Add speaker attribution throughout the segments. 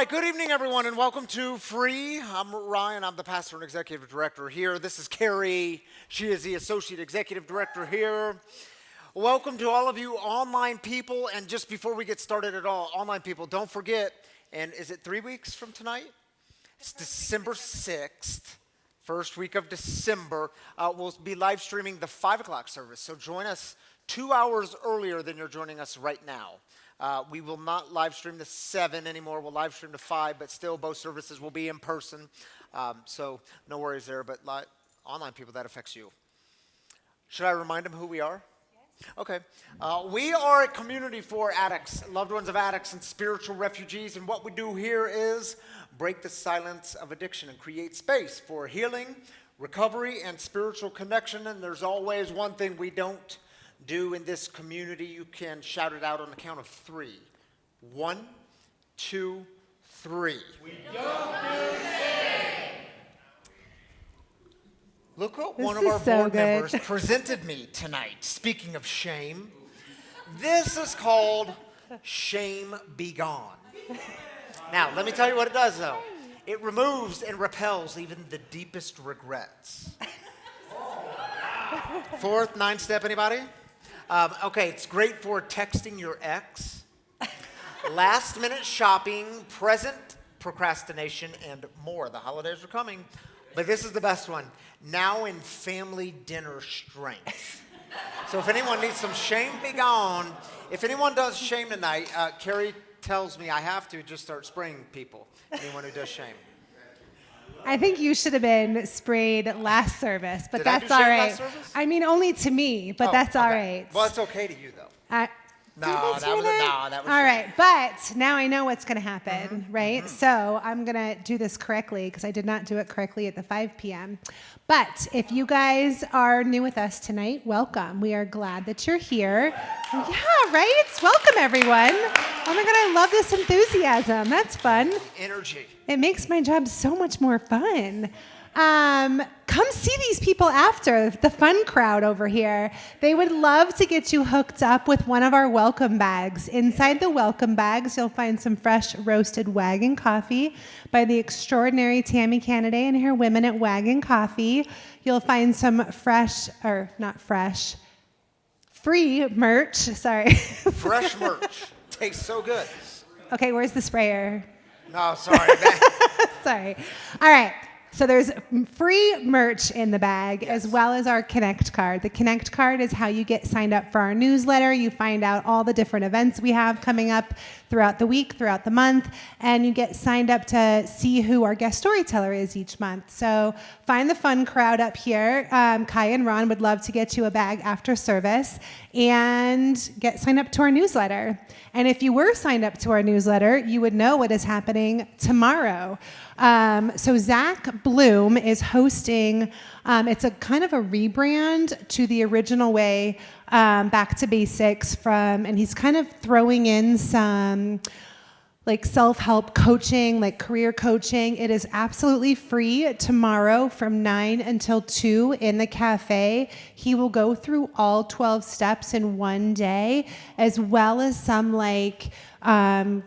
Speaker 1: good evening, everyone, and welcome to Free. I'm Ryan. I'm the pastor and executive director here. This is Carrie. She is the associate executive director here. Welcome to all of you online people. And just before we get started at all, online people, don't forget, and is it 3 weeks from tonight? It's December 6th, first week of December. We'll be live streaming the 5 o'clock service. So join us 2 hours earlier than you're joining us right now. We will not live stream the 7 anymore. We'll live stream the 5, but still both services will be in person. So no worries there, but online people, that affects you. Should I remind them who we are? Yes. Okay. We are a community for addicts, loved ones of addicts and spiritual refugees. And what we do here is break the silence of addiction and create space for healing, recovery, and spiritual connection. And there's always one thing we don't do in this community. You can shout it out on the count of 3. 1, 2, 3.
Speaker 2: We don't do shame.
Speaker 1: Look what one of our board members presented me tonight. Speaking of shame, this is called Shame Be Gone. Now, let me tell you what it does, though. It removes and repels even the deepest regrets. 4th, 9th step, anybody? Okay, it's great for texting your ex, last-minute shopping, present procrastination, and more. The holidays are coming, but this is the best one. Now in family dinner strength. So if anyone needs some shame be gone, if anyone does shame tonight, Carrie tells me I have to just start spraying people, anyone who does shame.
Speaker 3: I think you should have been sprayed last service, but that's all right. I mean, only to me, but that's all right.
Speaker 1: Well, it's okay to you, though.
Speaker 3: That was all right, but now I know what's going to happen, right? So I'm going to do this correctly because I did not do it correctly at the 5 p.m. But if you guys are new with us tonight, welcome. We are glad that you're here. Yeah, right? Welcome, everyone. Oh my God, I love this enthusiasm. That's fun.
Speaker 1: Energy.
Speaker 3: It makes my job so much more fun. Come see these people after, the fun crowd over here. They would love to get you hooked up with one of our welcome bags. Inside the welcome bags, you'll find some fresh roasted Wagon coffee by the extraordinary Tammy Canaday and her women at Wagon Coffee. You'll find some free merch, sorry.
Speaker 1: Fresh merch. Tastes so good.
Speaker 3: Okay, where's the sprayer?
Speaker 1: No, sorry.
Speaker 3: Sorry. All right. So there's free merch in the bag, as well as our Connect card. The Connect card is how you get signed up for our newsletter. You find out all the different events we have coming up throughout the week, throughout the month, and you get signed up to see who our guest storyteller is each month. So find the fun crowd up here. Kai and Ron would love to get you a bag after service and get signed up to our newsletter. And if you were signed up to our newsletter, you would know what is happening tomorrow. So Zach Bloom is hosting, it's a kind of a rebrand to the original way, back to basics and he's kind of throwing in some like self-help coaching, like career coaching. It is absolutely free tomorrow from 9 until 2 in the cafe. He will go through all 12 steps in one day, as well as some like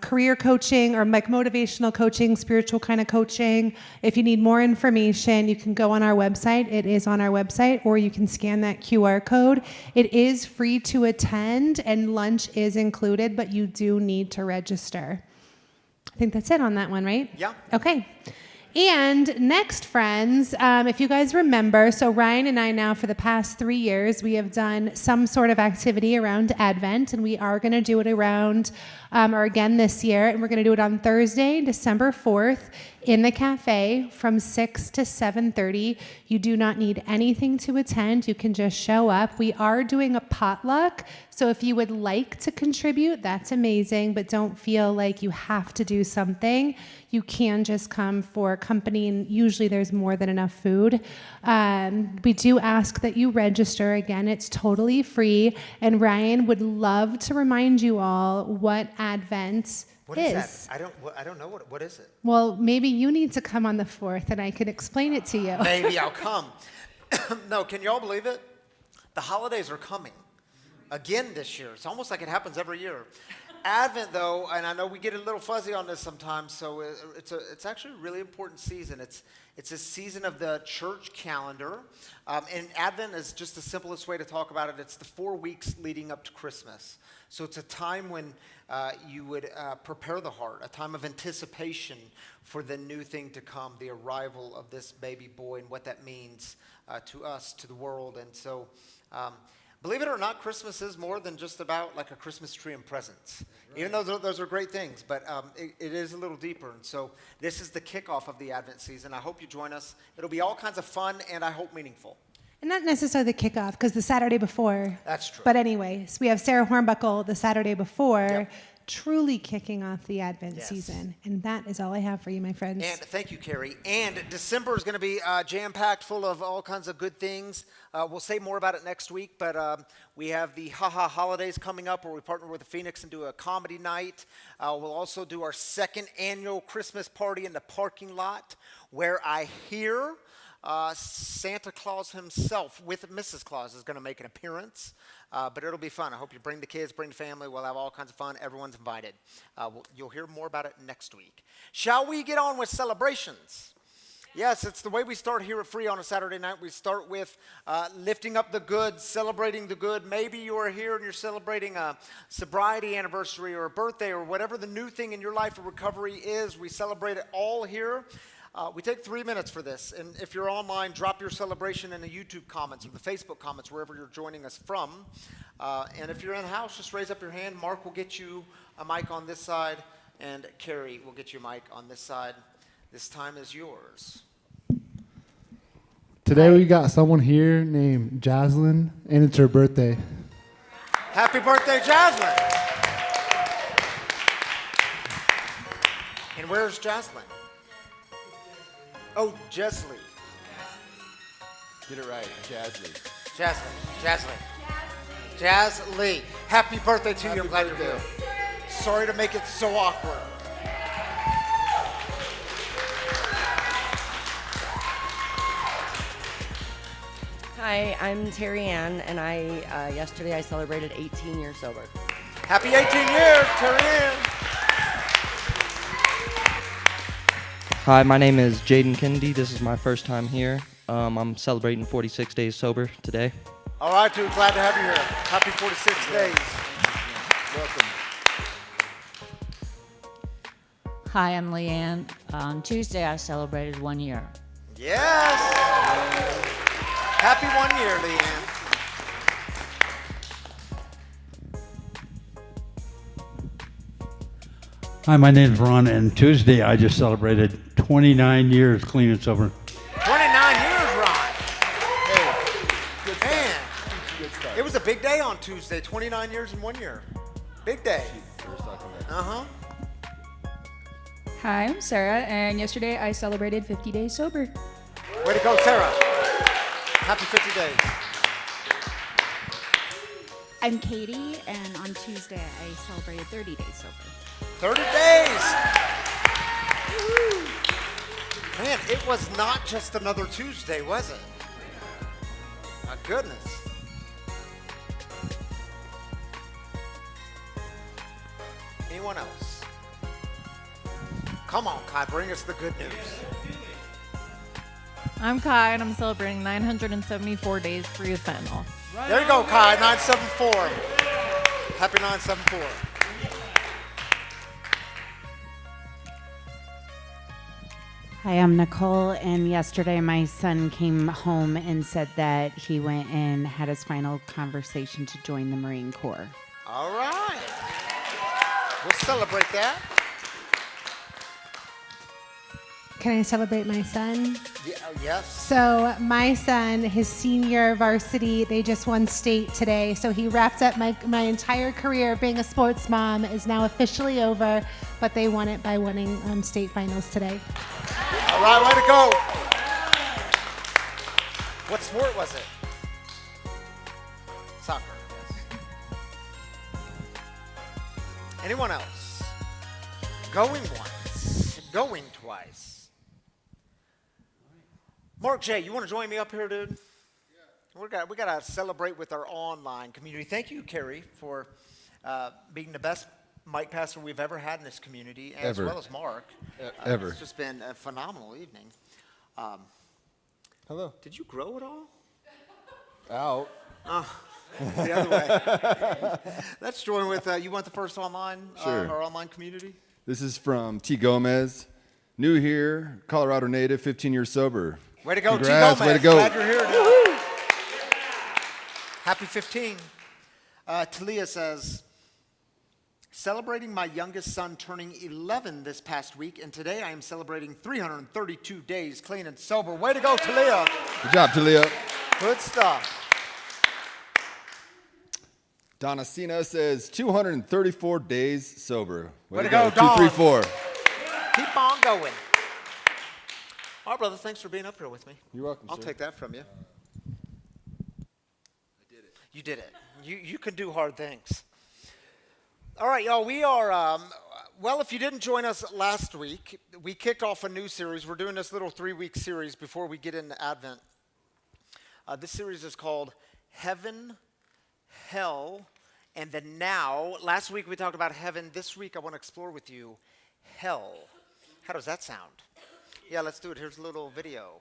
Speaker 3: career coaching or like motivational coaching, spiritual kind of coaching. If you need more information, you can go on our website. It is on our website, or you can scan that QR code. It is free to attend and lunch is included, but you do need to register. I think that's it on that one, right?
Speaker 1: Yeah.
Speaker 3: Okay. And next, friends, if you guys remember, so Ryan and I now for the past 3 years, we have done some sort of activity around Advent, and we are going to do it around, or again this year, and we're going to do it on Thursday, December 4th, in the cafe from 6 to 7:30. You do not need anything to attend. You can just show up. We are doing a potluck, so if you would like to contribute, that's amazing, but don't feel like you have to do something. You can just come for company, and usually there's more than enough food. We do ask that you register. Again, it's totally free, and Ryan would love to remind you all what Advent
Speaker 1: What is that? I don't know what is it.
Speaker 3: Well, maybe you need to come on the 4th and I could explain it to you.
Speaker 1: Maybe I'll come. No, can you all believe it? The holidays are coming again this year. It's almost like it happens every year. Advent, though, and I know we get a little fuzzy on this sometimes, so it's actually a really important season. It's a season of the church calendar, and Advent is just the simplest way to talk about it. It's the 4 weeks leading up to Christmas. So it's a time when you would prepare the heart, a time of anticipation for the new thing to come, the arrival of this baby boy and what that means to us, to the world. And so, believe it or not, Christmas is more than just about like a Christmas tree and presents. Right. Even though those are great things, but it is a little deeper. And so this is the kickoff of the Advent season. I hope you join us. It'll be all kinds of fun and I hope meaningful.
Speaker 3: And not necessarily the kickoff, because the Saturday before.
Speaker 1: That's true.
Speaker 3: But anyways, we have Sarah Hornbuckle the Saturday before,
Speaker 1: Yep.
Speaker 3: truly kicking off the Advent season. And that is all I have for you, my friends.
Speaker 1: And thank you, Carrie. And December is going to be jam-packed full of all kinds of good things. We'll say more about it next week, but we have the Ha-Ha Holidays coming up where we partner with the Phoenix and do a comedy night. We'll also do our second annual Christmas party in the parking lot where I hear Santa Claus himself with Mrs. Claus is going to make an appearance, but it'll be fun. I hope you bring the kids, bring the family. We'll have all kinds of fun. Everyone's invited. You'll hear more about it next week. Shall we get on with celebrations? Yes, it's the way we start here at Free on a Saturday night. We start with lifting up the good, celebrating the good. Maybe you are here and you're celebrating a sobriety anniversary or a birthday or whatever the new thing in your life of recovery is. We celebrate it all here. We take 3 minutes for this, and if you're online, drop your celebration in the YouTube comments or the Facebook comments, wherever you're joining us from. And if you're in the house, just raise up your hand. Mark will get you a mic on this side, and Carrie will get you a mic on this side. This time is yours.
Speaker 4: Today we got someone here named Jaslyn, and it's her birthday.
Speaker 1: Happy birthday, Jaslyn! And where's Jaslyn? Oh, Jesley.
Speaker 2: Get it right, Jasley.
Speaker 1: Jasley. Happy birthday to you. I'm glad you're
Speaker 2: birthday.
Speaker 1: here. Sorry to make it so awkward.
Speaker 5: Hi, I'm Terry Ann, and yesterday I celebrated 18 years sober.
Speaker 1: Happy 18 years, Terry Ann.
Speaker 6: Hi, my name is Jaden Kennedy. This is my first time here. I'm celebrating 46 days sober today.
Speaker 1: All right, dude. Glad to have you here. Happy 46 days.
Speaker 2: Welcome.
Speaker 7: Hi, I'm Leanne. On Tuesday, I celebrated 1 year.
Speaker 1: Yes. Happy 1 year, Leanne.
Speaker 8: Hi, my name's Ron, and Tuesday I just celebrated 29 years clean and sober.
Speaker 1: 29 years, Ron.
Speaker 2: Good
Speaker 1: Man,
Speaker 2: stuff. Good stuff.
Speaker 1: it was a big day on Tuesday. 29 years in 1 year. Big day.
Speaker 2: First talking about.
Speaker 1: Uh-huh.
Speaker 9: Hi, I'm Sarah, and yesterday I celebrated 50 days sober.
Speaker 1: Way to go, Sarah. Happy 50 days.
Speaker 10: I'm Katie, and on Tuesday I celebrated 30 days sober.
Speaker 1: 30 days. Woo. Man, it was not just another Tuesday, was it? My goodness. Anyone else? Come on, Kai, bring us the good news.
Speaker 9: I'm Kai, and I'm celebrating 974 days free of fentanyl.
Speaker 1: There you go, Kai, 974. Happy 974.
Speaker 10: Hi, I'm Nicole, and yesterday my son came home and said that he went and had his final conversation to join the Marine Corps.
Speaker 1: All right. We'll celebrate that.
Speaker 3: Can I celebrate my son?
Speaker 1: Yeah, yes.
Speaker 3: So my son, his senior varsity, they just won state today. So he wrapped up my entire career being a sports mom is now officially over, but they won it by winning state finals today.
Speaker 1: All right, way to go. What sport was it? Soccer, yes. Anyone else? Going once, going twice. Mark J., you want to join me up here, dude? Yeah. We got to celebrate with our online community. Thank you, Carrie, for being the best mic pastor we've ever had in this community, as
Speaker 2: Ever.
Speaker 1: well as Mark.
Speaker 2: Ever.
Speaker 1: It's just been a phenomenal evening.
Speaker 2: Hello.
Speaker 1: Did you grow at all?
Speaker 2: Out.
Speaker 1: The other way. Let's join with, you want the first online,
Speaker 2: Sure.
Speaker 1: our online community?
Speaker 2: This is from T. Gomez. New here, Colorado native, 15 years sober.
Speaker 1: Way to go, T.
Speaker 2: Congrats,
Speaker 1: Gomez.
Speaker 2: way to go.
Speaker 1: Glad you're here, dude. Happy 15. Talia says, celebrating my youngest son turning 11 this past week, and today I am celebrating 332 days clean and sober. Way to go, Talia.
Speaker 2: Good job, Talia.
Speaker 1: Good stuff.
Speaker 2: Donacina says 234 days sober.
Speaker 1: Way to go,
Speaker 2: 234.
Speaker 1: Keep on going. All right, brother, thanks for being up here with me.
Speaker 2: You're welcome,
Speaker 1: I'll
Speaker 2: sir.
Speaker 1: take that from you. You did it. You can do hard things. All right, y'all, we are, well, if you didn't join us last week, we kicked off a new series. We're doing this little 3-week series before we get into Advent. This series is called Heaven, Hell, and the Now. Last week we talked about heaven. This week I want to explore with you hell. How does that sound? Yeah, let's do it. Here's a little video.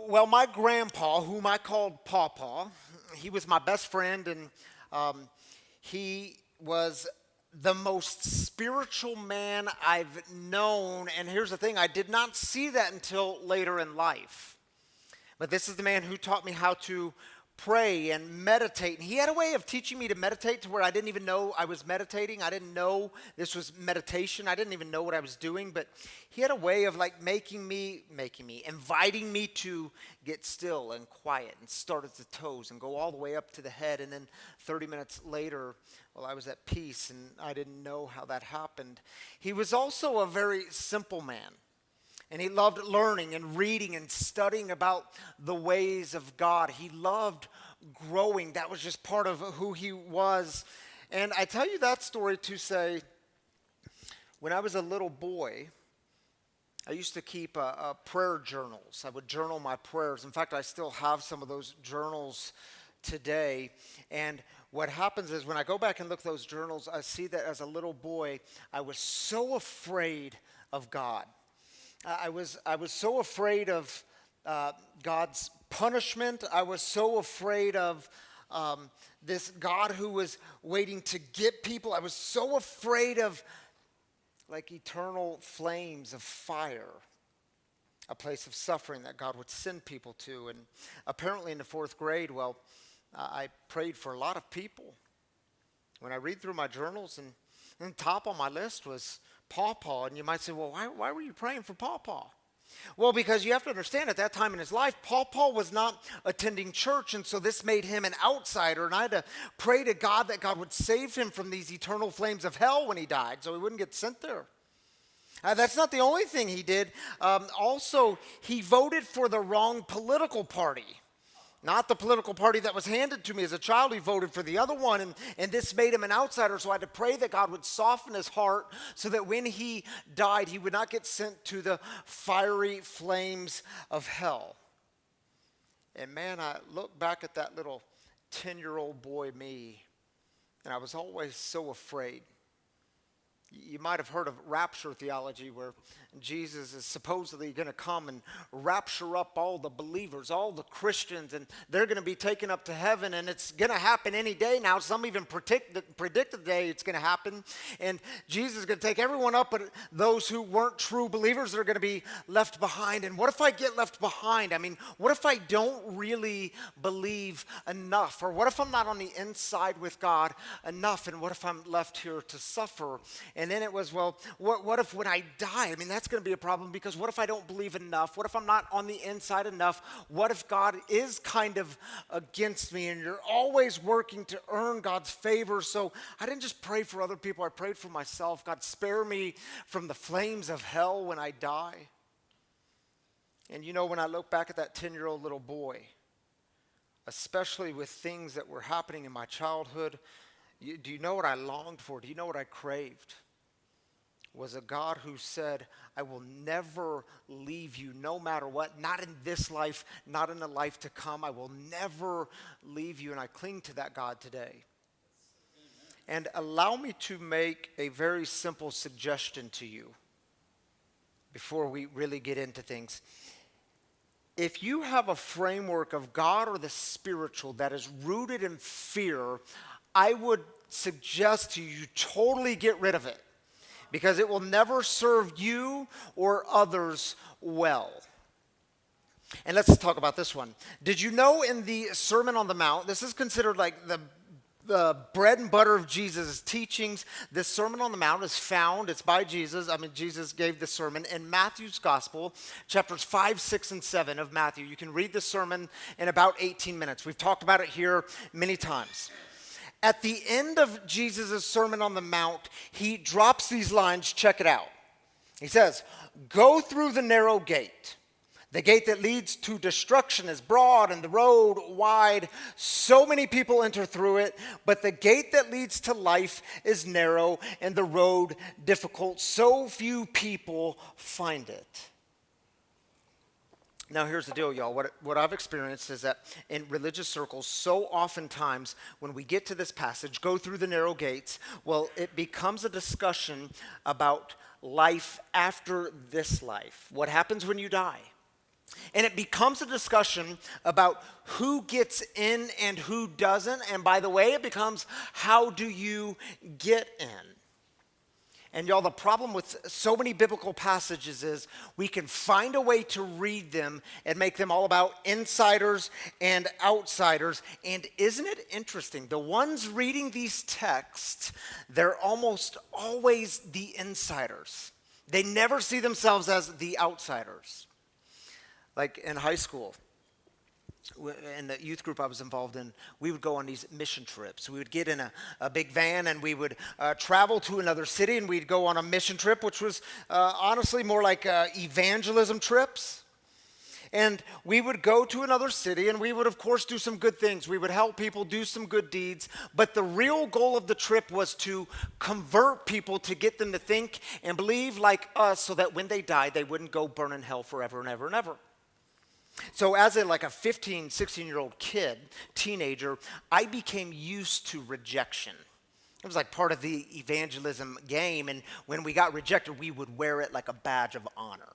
Speaker 1: Well, my grandpa, whom I called Pawpaw, he was my best friend, and he was the most spiritual man I've known. And here's the thing, I did not see that until later in life. But this is the man who taught me how to pray and meditate. And he had a way of teaching me to meditate to where I didn't even know I was meditating. I didn't know this was meditation. I didn't even know what I was doing. But he had a way of like inviting me to get still and quiet and start at the toes and go all the way up to the head. And then 30 minutes later, well, I was at peace and I didn't know how that happened. He was also a very simple man. And he loved learning and reading and studying about the ways of God. He loved growing. That was just part of who he was. And I tell you that story to say, when I was a little boy, I used to keep prayer journals. I would journal my prayers. In fact, I still have some of those journals today. And what happens is when I go back and look at those journals, I see that as a little boy, I was so afraid of God. I was so afraid of God's punishment. I was so afraid of this God who was waiting to get people. I was so afraid of like eternal flames of fire, a place of suffering that God would send people to. And apparently in the 4th grade, well, I prayed for a lot of people. When I read through my journals, and top on my list was Pawpaw. And you might say, well, why were you praying for Pawpaw? Well, because you have to understand at that time in his life, Pawpaw was not attending church, and so this made him an outsider. And I had to pray to God that God would save him from these eternal flames of hell when he died, so he wouldn't get sent there. That's not the only thing he did. Also, he voted for the wrong political party. Not the political party that was handed to me as a child. He voted for the other one, and this made him an outsider. So I had to pray that God would soften his heart so that when he died, he would not get sent to the fiery flames of hell. And man, I look back at that little 10-year-old boy me, and I was always so afraid. You might have heard of rapture theology, where Jesus is supposedly going to come and rapture up all the believers, all the Christians, and they're going to be taken up to heaven, and it's going to happen any day now. Some even predict the day it's going to happen, and Jesus is going to take everyone up, but those who weren't true believers are going to be left behind. And what if I get left behind? I mean, what if I don't really believe enough? Or what if I'm not on the inside with God enough? And what if I'm left here to suffer? And then it was, well, what if when I die? I mean, that's that's going to be a problem, because what if I don't believe enough? What if I'm not on the inside enough? What if God is kind of against me and you're always working to earn God's favor? So I didn't just pray for other people, I prayed for myself. God, spare me from the flames of hell when I die. And you know, when I look back at that 10-year-old little boy, especially with things that were happening in my childhood, do you know what I longed for? Do you know what I craved? Was a God who said, I will never leave you no matter what, not in this life, not in the life to come. I will never leave you, and I cling to that God today. And allow me to make a very simple suggestion to you before we really get into things. If you have a framework of God or the spiritual that is rooted in fear, I would suggest to you totally get rid of it, because it will never serve you or others well. And let's talk about this one. Did you know in the Sermon on the Mount, this is considered like the bread and butter of Jesus' teachings. This Sermon on the Mount is found, it's by Jesus. Jesus gave the sermon in Matthew's Gospel, chapters 5, 6, and 7 of Matthew. You can read the sermon in about 18 minutes. We've talked about it here many times. At the end of Jesus' Sermon on the Mount, he drops these lines. Check it out. He says, go through the narrow gate. The gate that leads to destruction is broad and the road wide. So many people enter through it, but the gate that leads to life is narrow and the road difficult. So few people find it. Now, here's the deal, y'all. What I've experienced is that in religious circles, so oftentimes when we get to this passage, go through the narrow gates, well, it becomes a discussion about life after this life. What happens when you die? And it becomes a discussion about who gets in and who doesn't. And by the way, it becomes how do you get in? And y'all, the problem with so many biblical passages is we can find a way to read them and make them all about insiders and outsiders. And isn't it interesting? The ones reading these texts, they're almost always the insiders. They never see themselves as the outsiders. Like in high school, in the youth group I was involved in, we would go on these mission trips. We would get in a big van and we would travel to another city, and we'd go on a mission trip, which was honestly more like evangelism trips. And we would go to another city and we would, of course, do some good things. We would help people do some good deeds. But the real goal of the trip was to convert people, to get them to think and believe like us, so that when they died, they wouldn't go burn in hell forever and ever and ever. So as a 15, 16-year-old kid, teenager, I became used to rejection. It was like part of the evangelism game, and when we got rejected, we would wear it like a badge of honor.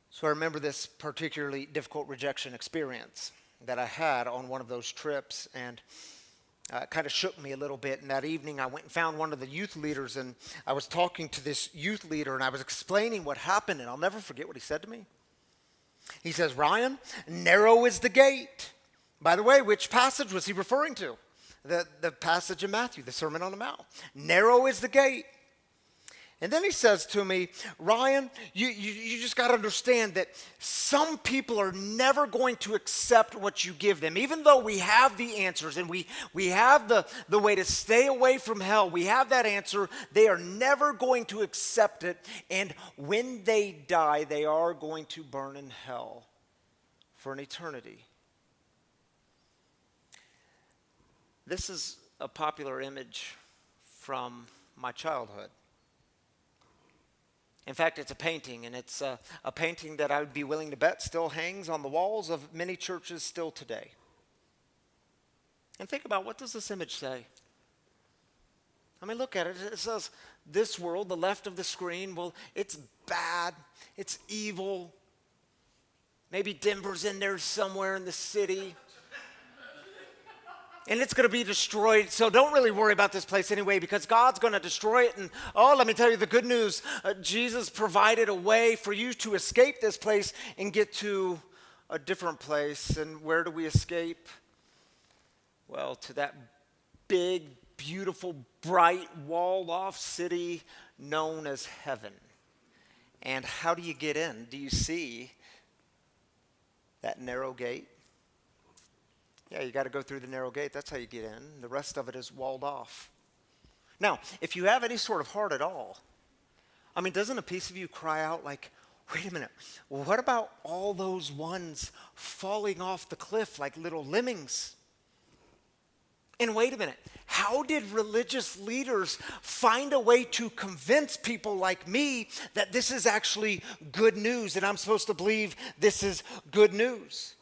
Speaker 1: So I remember this particularly difficult rejection experience that I had on one of those trips, and it kind of shook me a little bit. And that evening, I went and found one of the youth leaders, and I was talking to this youth leader, and I was explaining what happened, and I'll never forget what he said to me. He says, Ryan, narrow is the gate. By the way, which passage was he referring to? The passage in Matthew, the Sermon on the Mount. Narrow is the gate. And then he says to me, Ryan, you just got to understand that some people are never going to accept what you give them. Even though we have the answers and we have the way to stay away from hell, we have that answer, they are never going to accept it. And when they die, they are going to burn in hell for an eternity. This is a popular image from my childhood. In fact, it's a painting, and it's a painting that I would be willing to bet still hangs on the walls of many churches still today. And think about, what does this image say? I mean, look at it. It says, this world, the left of the screen, well, it's bad, it's evil. Maybe Denver's in there somewhere in the city. And it's going to be destroyed, so don't really worry about this place anyway, because God's going to destroy it. And let me tell you the good news. Jesus provided a way for you to escape this place and get to a different place. And where do we escape? Well, to that big, beautiful, bright, walled-off city known as heaven. And how do you get in? Do you see that narrow gate? Yeah, you got to go through the narrow gate. That's how you get in. The rest of it is walled off. Now, if you have any sort of heart at all, I mean, doesn't a piece of you cry out like, wait a minute, well, what about all those ones falling off the cliff like little lemmings? And wait a minute, how did religious leaders find a way to convince people like me that this is actually good news and I'm supposed to believe this is good news?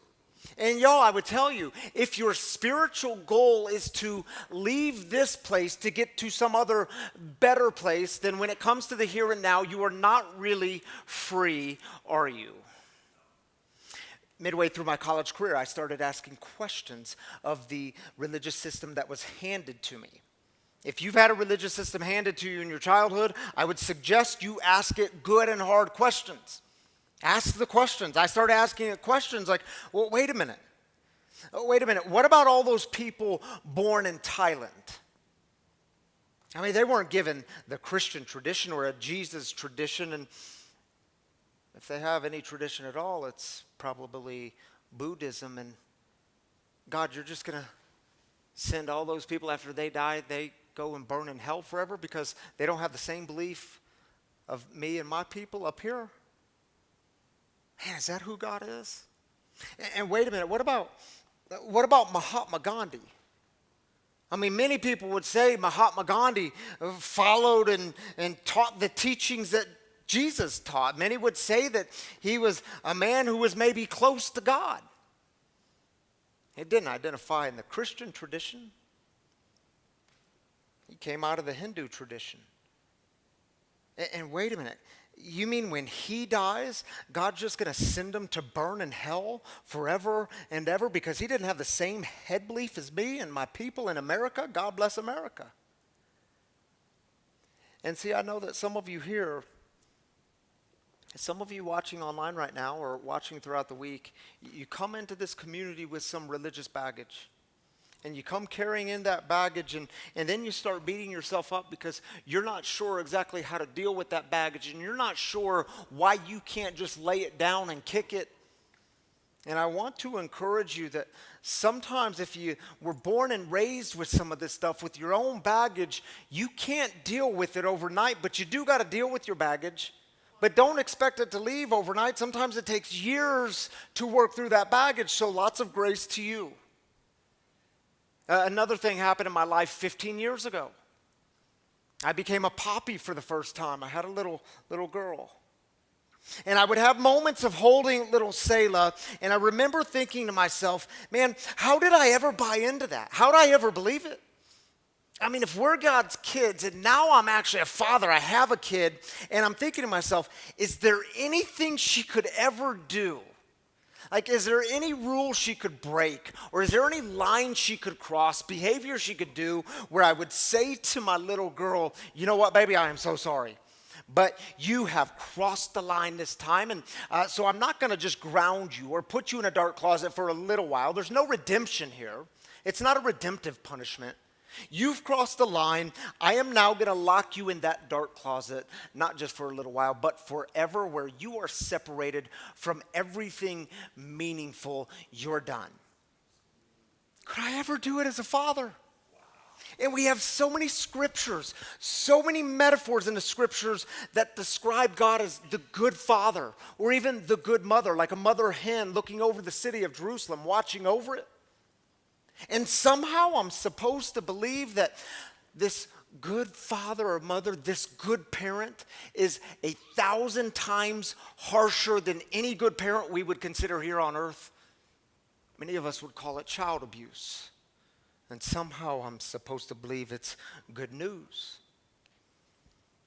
Speaker 1: And y'all, I would tell you, if your spiritual goal is to leave this place to get to some other better place, then when it comes to the here and now, you are not really free, are you? Midway through my college career, I started asking questions of the religious system that was handed to me. If you've had a religious system handed to you in your childhood, I would suggest you ask it good and hard questions. Ask the questions. I started asking it questions like, well, wait a minute. What about all those people born in Thailand? I mean, they weren't given the Christian tradition or a Jesus tradition, and if they have any tradition at all, it's probably Buddhism. And God, you're just going to send all those people after they die, they go and burn in hell forever because they don't have the same belief of me and my people up here? Man, is that who God is? And wait a minute, what about Mahatma Gandhi? I mean, many people would say Mahatma Gandhi followed and taught the teachings that Jesus taught. Many would say that he was a man who was maybe close to God. He didn't identify in the Christian tradition. He came out of the Hindu tradition. And wait a minute. You mean when he dies, God's just going to send him to burn in hell forever and ever because he didn't have the same head belief as me and my people in America? God bless America. And see, I know that some of you here, some of you watching online right now or watching throughout the week, you come into this community with some religious baggage. And you come carrying in that baggage, and then you start beating yourself up because you're not sure exactly how to deal with that baggage, and you're not sure why you can't just lay it down and kick it. And I want to encourage you that sometimes if you were born and raised with some of this stuff, with your own baggage, you can't deal with it overnight, but you do got to deal with your baggage. But don't expect it to leave overnight. Sometimes it takes years to work through that baggage, so lots of grace to you. Another thing happened in my life 15 years ago. I became a poppy for the first time. I had a little girl. And I would have moments of holding little Selah, and I remember thinking to myself, man, how did I ever buy into that? How did I ever believe it? I mean, if we're God's kids, and now I'm actually a father, I have a kid, and I'm thinking to myself, is there anything she could ever do? Like, is there any rule she could break? Or is there any line she could cross, behavior she could do where I would say to my little girl, you know what, baby, I am so sorry. But you have crossed the line this time, and so I'm not going to just ground you or put you in a dark closet for a little while. There's no redemption here. It's not a redemptive punishment. You've crossed the line. I am now going to lock you in that dark closet, not just for a little while, but forever, where you are separated from everything meaningful. You're done. Could I ever do it as a father? And we have so many scriptures, so many metaphors in the scriptures that describe God as the good father, or even the good mother, like a mother hen looking over the city of Jerusalem, watching over it. And somehow I'm supposed to believe that this good father or mother, this good parent, is 1,000 times harsher than any good parent we would consider here on earth. Many of us would call it child abuse. And somehow I'm supposed to believe it's good news.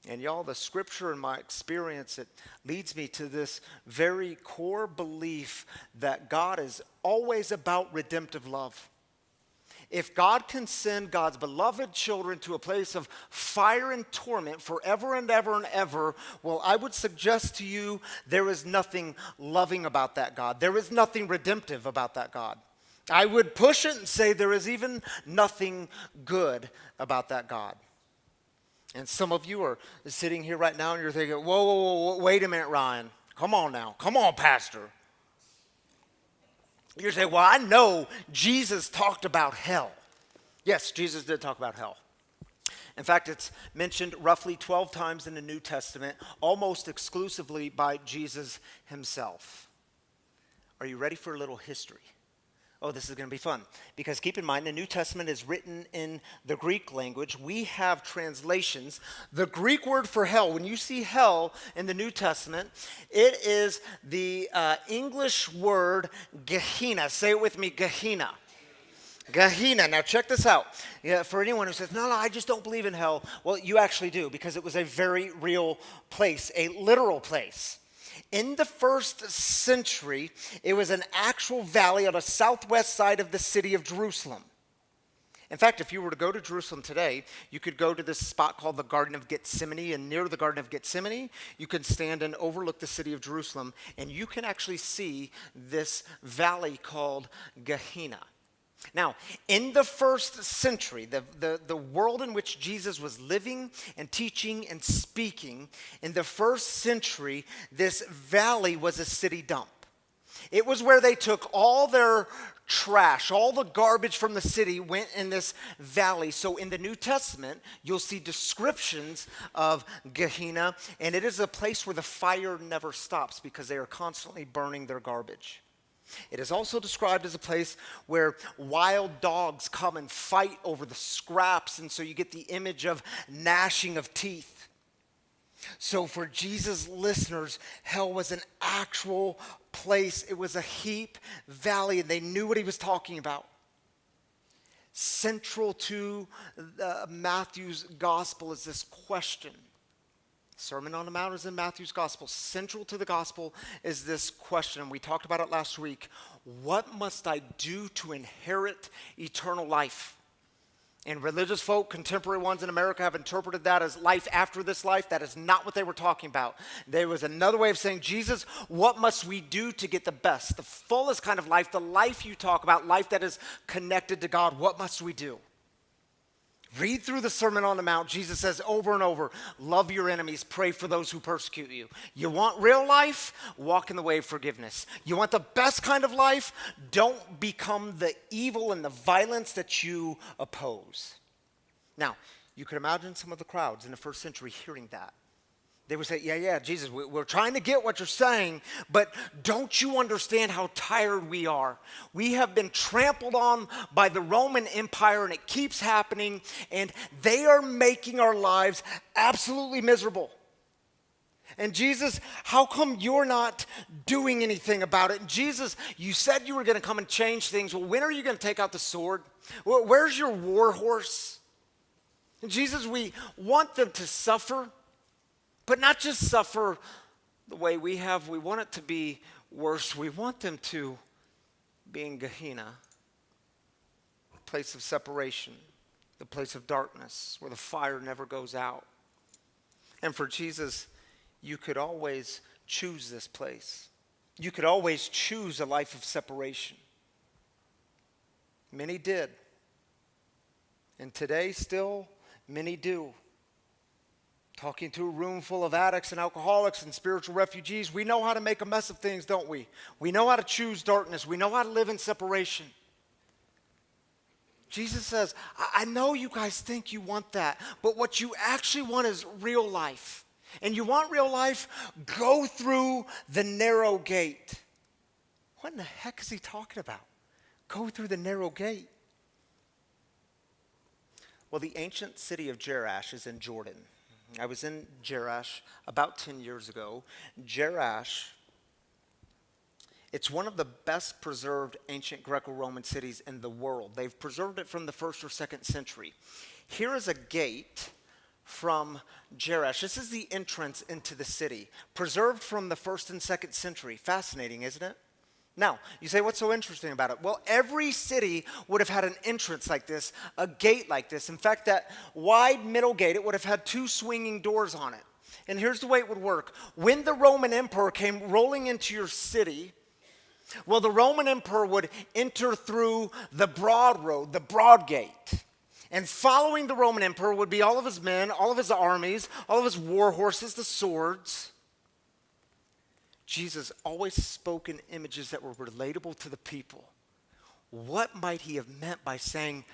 Speaker 1: And y'all, the scripture in my experience, it leads me to this very core belief that God is always about redemptive love. If God can send God's beloved children to a place of fire and torment forever and ever and ever, well, I would suggest to you there is nothing loving about that God. There is nothing redemptive about that God. I would push it and say there is even nothing good about that God. And some of you are sitting here right now and you're thinking, whoa, wait a minute, Ryan. Come on now. Come on, Pastor. You're saying, well, I know Jesus talked about hell. Yes, Jesus did talk about hell. In fact, it's mentioned roughly 12 times in the New Testament, almost exclusively by Jesus himself. Are you ready for a little history? Oh, this is going to be fun. Because keep in mind, the New Testament is written in the Greek language. We have translations. The Greek word for hell, when you see hell in the New Testament, it is the English word Gehenna. Say it with me, Gehenna. Gehenna. Now check this out. Yeah, for anyone who says, no, I just don't believe in hell. Well, you actually do, because it was a very real place, a literal place. In the first century, it was an actual valley on the southwest side of the city of Jerusalem. In fact, if you were to go to Jerusalem today, you could go to this spot called the Garden of Gethsemane, and near the Garden of Gethsemane, you can stand and overlook the city of Jerusalem, and you can actually see this valley called Gehenna. Now, in the first century, the world in which Jesus was living and teaching and speaking, in the first century, this valley was a city dump. It was where they took all their trash, all the garbage from the city went in this valley. So in the New Testament, you'll see descriptions of Gehenna, and it is a place where the fire never stops because they are constantly burning their garbage. It is also described as a place where wild dogs come and fight over the scraps, and so you get the image of gnashing of teeth. So for Jesus' listeners, hell was an actual place. It was a heap valley, and they knew what he was talking about. Central to Matthew's gospel is this question. Sermon on the Mount is in Matthew's gospel. Central to the gospel is this question, and we talked about it last week. What must I do to inherit eternal life? And religious folk, contemporary ones in America, have interpreted that as life after this life. That is not what they were talking about. There was another way of saying, Jesus, what must we do to get the best, the fullest kind of life, the life you talk about, life that is connected to God? What must we do? Read through the Sermon on the Mount. Jesus says over and over, love your enemies, pray for those who persecute you. You want real life? Walk in the way of forgiveness. You want the best kind of life? Don't become the evil and the violence that you oppose. Now, you can imagine some of the crowds in the first century hearing that. They would say, yeah, Jesus, we're trying to get what you're saying, but don't you understand how tired we are? We have been trampled on by the Roman Empire, and it keeps happening, and they are making our lives absolutely miserable. And Jesus, how come you're not doing anything about it? And Jesus, you said you were going to come and change things. Well, when are you going to take out the sword? Where's your war horse? And Jesus, we want them to suffer. But not just suffer the way we have. We want it to be worse. We want them to be in Gehenna, the place of separation, the place of darkness, where the fire never goes out. And for Jesus, you could always choose this place. You could always choose a life of separation. Many did. And today still, many do. Talking to a room full of addicts and alcoholics and spiritual refugees, we know how to make a mess of things, don't we? We know how to choose darkness. We know how to live in separation. Jesus says, I know you guys think you want that, but what you actually want is real life. And you want real life? Go through the narrow gate. What in the heck is he talking about? Go through the narrow gate. Well, the ancient city of Jerash is in Jordan. I was in Jerash about 10 years ago. Jerash, it's one of the best preserved ancient Greco-Roman cities in the world. They've preserved it from the 1st or 2nd century. Here is a gate from Jerash. This is the entrance into the city, preserved from the 1st and 2nd century. Fascinating, isn't it? Now, you say, what's so interesting about it? Well, every city would have had an entrance like this, a gate like this. In fact, that wide middle gate, it would have had 2 swinging doors on it. And here's the way it would work. When the Roman emperor came rolling into your city, well, the Roman emperor would enter through the broad road, the broad gate. And following the Roman emperor would be all of his men, all of his armies, all of his war horses, the swords. Jesus always spoke in images that were relatable to the people. What might he have meant by saying,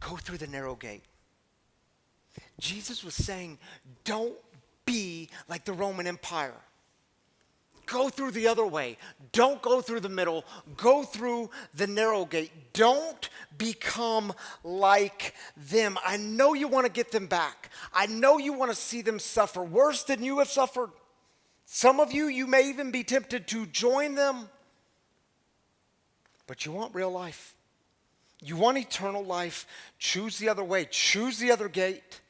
Speaker 1: go through the narrow gate? Jesus was saying, don't be like the Roman Empire. Go through the other way. Don't go through the middle. Go through the narrow gate. Don't become like them. I know you want to get them back. I know you want to see them suffer worse than you have suffered. Some of you, you may even be tempted to join them. But you want real life. You want eternal life. Choose the other way. Choose the other gate.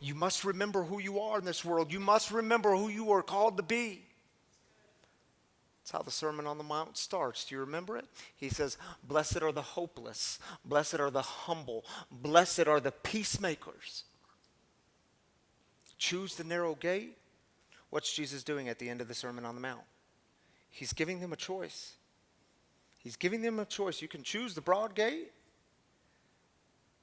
Speaker 1: You must remember who you are in this world. You must remember who you are called to be. That's how the Sermon on the Mount starts. Do you remember it? He says, blessed are the hopeless. Blessed are the humble. Blessed are the peacemakers. Choose the narrow gate. What's Jesus doing at the end of the Sermon on the Mount? He's giving them a choice. He's giving them a choice. You can choose the broad gate,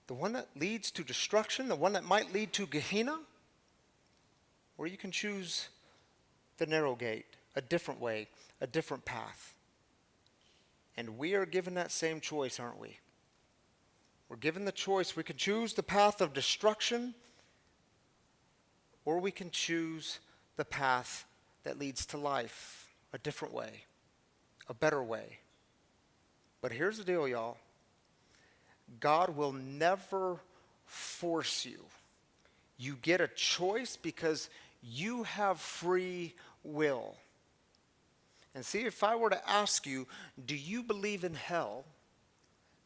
Speaker 1: the one that leads to destruction, the one that might lead to Gehenna, or you can choose the narrow gate, a different way, a different path. And we are given that same choice, aren't we? We're given the choice. We can choose the path of destruction, or we can choose the path that leads to life, a different way, a better way. But here's the deal, y'all. God will never force you. You get a choice because you have free will. And see, if I were to ask you, do you believe in hell?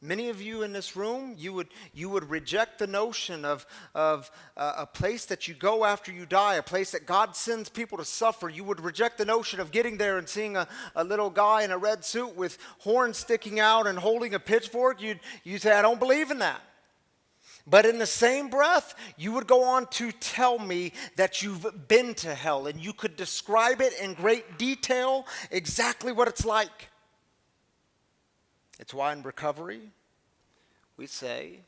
Speaker 1: Many of you in this room, you would reject the notion of a place that you go after you die, a place that God sends people to suffer. You would reject the notion of getting there and seeing a little guy in a red suit with horns sticking out and holding a pitchfork. You'd say, I don't believe in that. But in the same breath, you would go on to tell me that you've been to hell and you could describe it in great detail exactly what it's like. It's why in recovery, we say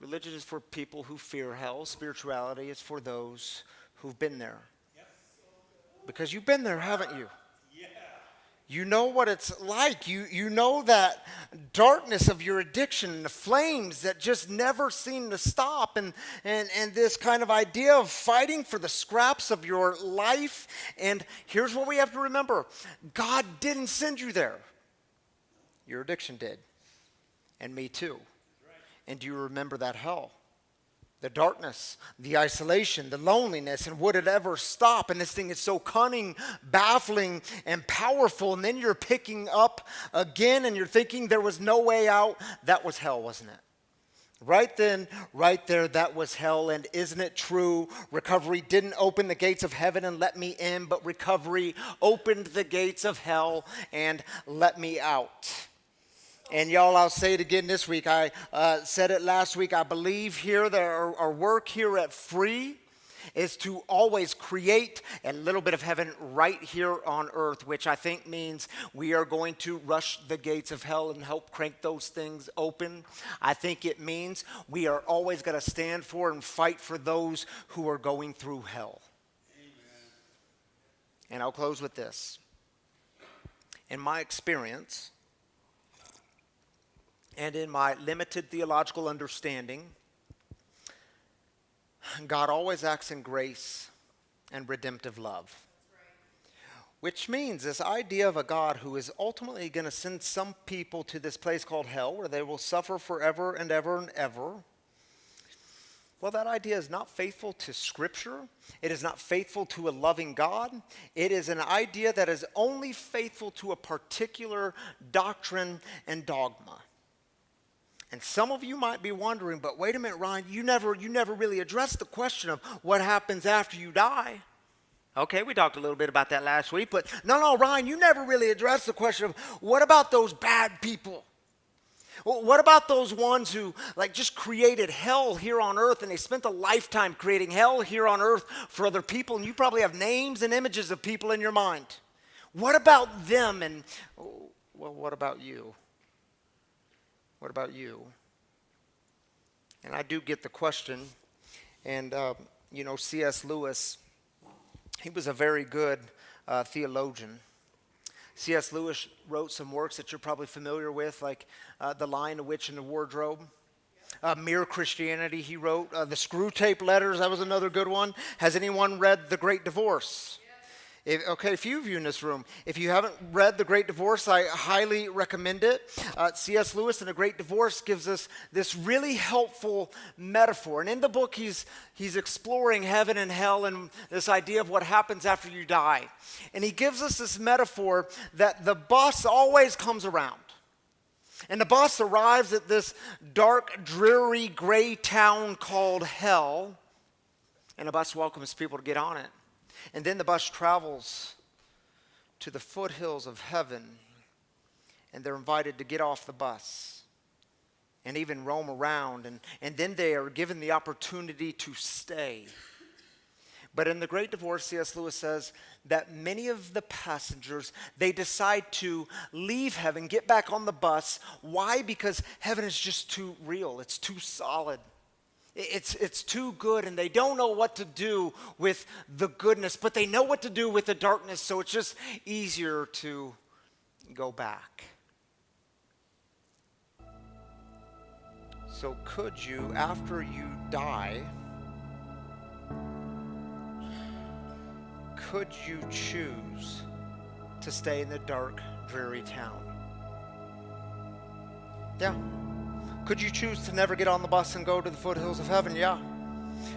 Speaker 1: religion is for people who fear hell. Spirituality is for those who've been there. Because you've been there, haven't you? You know what it's like. You know that darkness of your addiction, the flames that just never seem to stop, and this kind of idea of fighting for the scraps of your life. And here's what we have to remember. God didn't send you there. Your addiction did. And me too. And do you remember that hell? The darkness, the isolation, the loneliness, and would it ever stop? And this thing is so cunning, baffling, and powerful. And then you're picking up again and you're thinking there was no way out. That was hell, wasn't it? Right then, right there, that was hell. And isn't it true? Recovery didn't open the gates of heaven and let me in, but recovery opened the gates of hell and let me out. And y'all, I'll say it again this week. I said it last week. I believe here that our work here at Free is to always create a little bit of heaven right here on earth, which I think means we are going to rush the gates of hell and help crank those things open. I think it means we are always going to stand for and fight for those who are going through hell. Amen. And I'll close with this. In my experience, and in my limited theological understanding, God always acts in grace and redemptive love. Which means this idea of a God who is ultimately going to send some people to this place called hell where they will suffer forever and ever and ever. Well, that idea is not faithful to Scripture. It is not faithful to a loving God. It is an idea that is only faithful to a particular doctrine and dogma. And some of you might be wondering, but wait a minute, Ryan, you never really addressed the question of what happens after you die. Okay, we talked a little bit about that last week, but no, Ryan, you never really addressed the question of what about those bad people? What about those ones who just created hell here on earth and they spent a lifetime creating hell here on earth for other people, and you probably have names and images of people in your mind. What about them? And, well, what about you? What about you? And I do get the question. And, C.S. Lewis, he was a very good theologian. C.S. Lewis wrote some works that you're probably familiar with, like The Lion, the Witch, and the Wardrobe. Mere Christianity, he wrote. The Screw Tape Letters, that was another good one. Has anyone read The Great Divorce? A few of you in this room. If you haven't read The Great Divorce, I highly recommend it. C.S. Lewis in The Great Divorce gives us this really helpful metaphor. And in the book, he's exploring heaven and hell and this idea of what happens after you die. And he gives us this metaphor that the bus always comes around. And the bus arrives at this dark, dreary, gray town called hell. And the bus welcomes people to get on it. And then the bus travels to the foothills of heaven, and they're invited to get off the bus and even roam around, and then they are given the opportunity to stay. But in The Great Divorce, C.S. Lewis says that many of the passengers, they decide to leave heaven, get back on the bus. Why? Because heaven is just too real. It's too solid. It's too good, and they don't know what to do with the goodness, but they know what to do with the darkness, so it's just easier to go back. So could you, after you die, could you choose to stay in the dark, dreary town? Yeah. Could you choose to never get on the bus and go to the foothills of heaven? Yeah.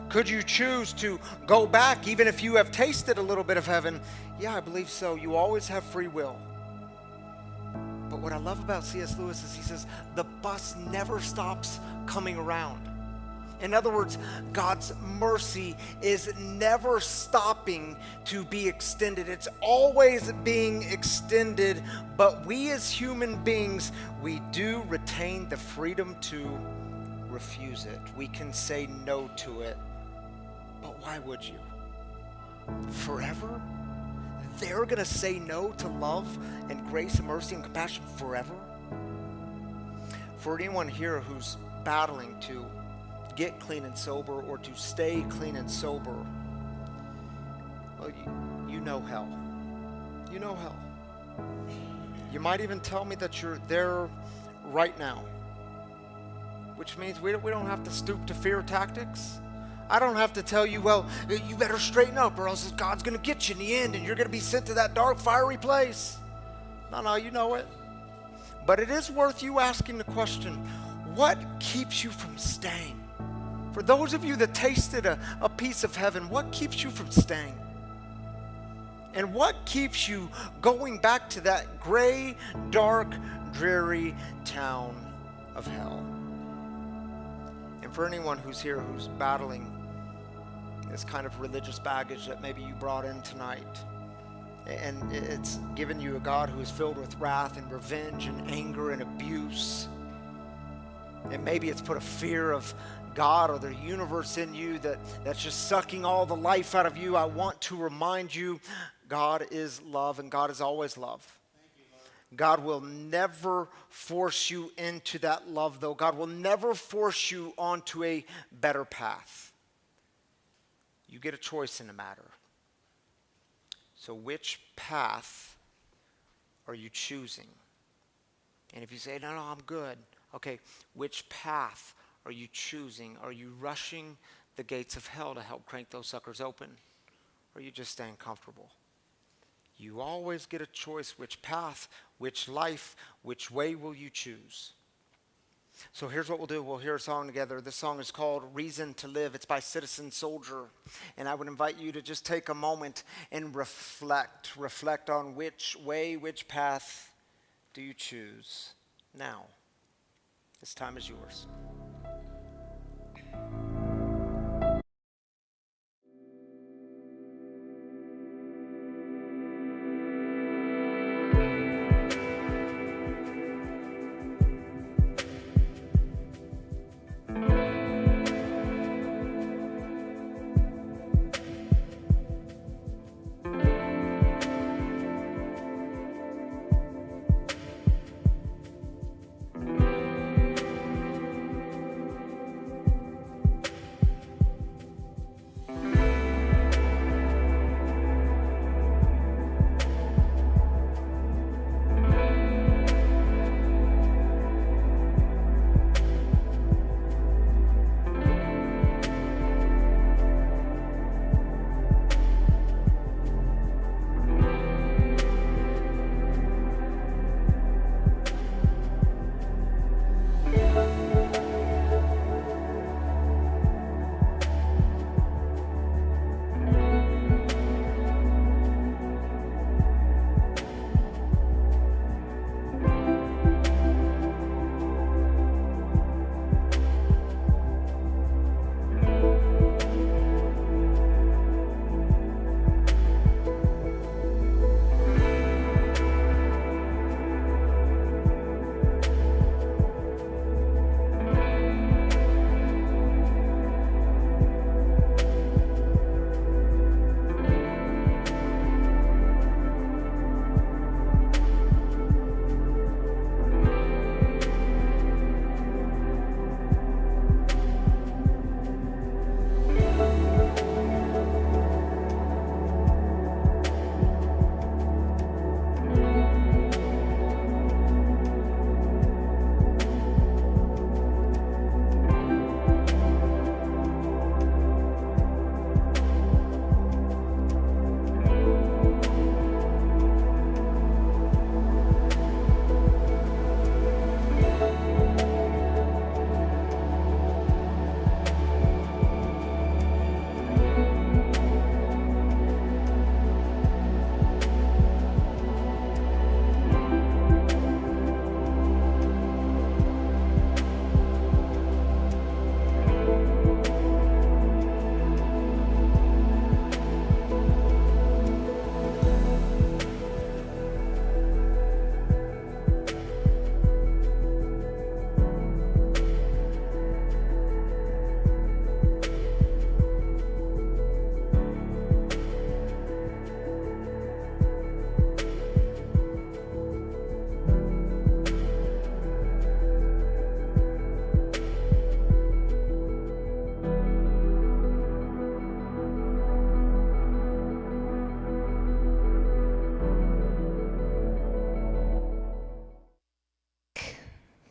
Speaker 1: Could you choose to go back even if you have tasted a little bit of heaven? Yeah, I believe so. You always have free will. But what I love about C.S. Lewis is he says the bus never stops coming around. In other words, God's mercy is never stopping to be extended. It's always being extended, but we as human beings, we do retain the freedom to refuse it. We can say no to it, but why would you? Forever? They're going to say no to love and grace and mercy and compassion forever? For anyone here who's battling to get clean and sober or to stay clean and sober, well, you know hell. You know hell. You might even tell me that you're there right now, which means we don't have to stoop to fear tactics. I don't have to tell you, well, you better straighten up or else God's going to get you in the end and you're going to be sent to that dark, fiery place. No, you know it. But it is worth you asking the question, what keeps you from staying? For those of you that tasted a piece of heaven, what keeps you from staying? And what keeps you going back to that gray, dark, dreary town of hell? And for anyone who's here who's battling this kind of religious baggage that maybe you brought in tonight, and it's given you a God who is filled with wrath and revenge and anger and abuse, and maybe it's put a fear of God or the universe in you that's just sucking all the life out of you, I want to remind you, God is love and God is always love. God will never force you into that love, though. God will never force you onto a better path. You get a choice in the matter. So which path are you choosing? And if you say, no, I'm good. Okay, which path are you choosing? Are you rushing the gates of hell to help crank those suckers open? Or are you just staying comfortable? You always get a choice which path, which life, which way will you choose. So here's what we'll do. We'll hear a song together. This song is called Reason to Live. It's by Citizen Soldier. And I would invite you to just take a moment and reflect. Reflect on which way, which path do you choose now. This time is yours.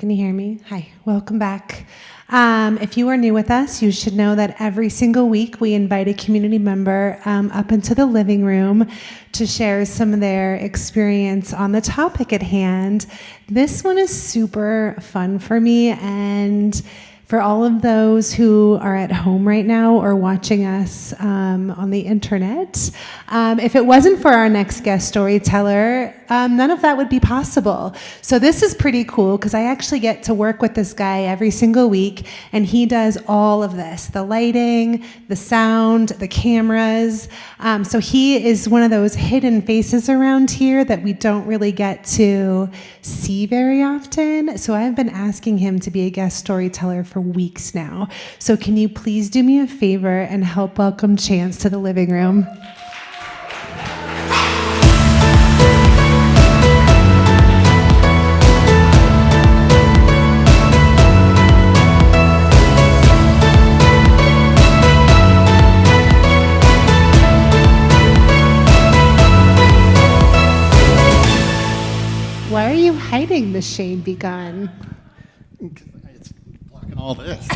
Speaker 3: Can you hear me? Hi, welcome back. If you are new with us, you should know that every single week we invite a community member up into the living room to share some of their experience on the topic at hand. This one is super fun for me, and for all of those who are at home right now or watching us on the internet, if it wasn't for our next guest storyteller, none of that would be possible. So this is pretty cool because I actually get to work with this guy every single week, and he does all of this, the lighting, the sound, the cameras. So he is one of those hidden faces around here that we don't really get to see very often. So I've been asking him to be a guest storyteller for weeks now. So can you please do me a favor and help welcome Chance to the living room? Why are you hiding the shade begun?
Speaker 11: It's blocking all this.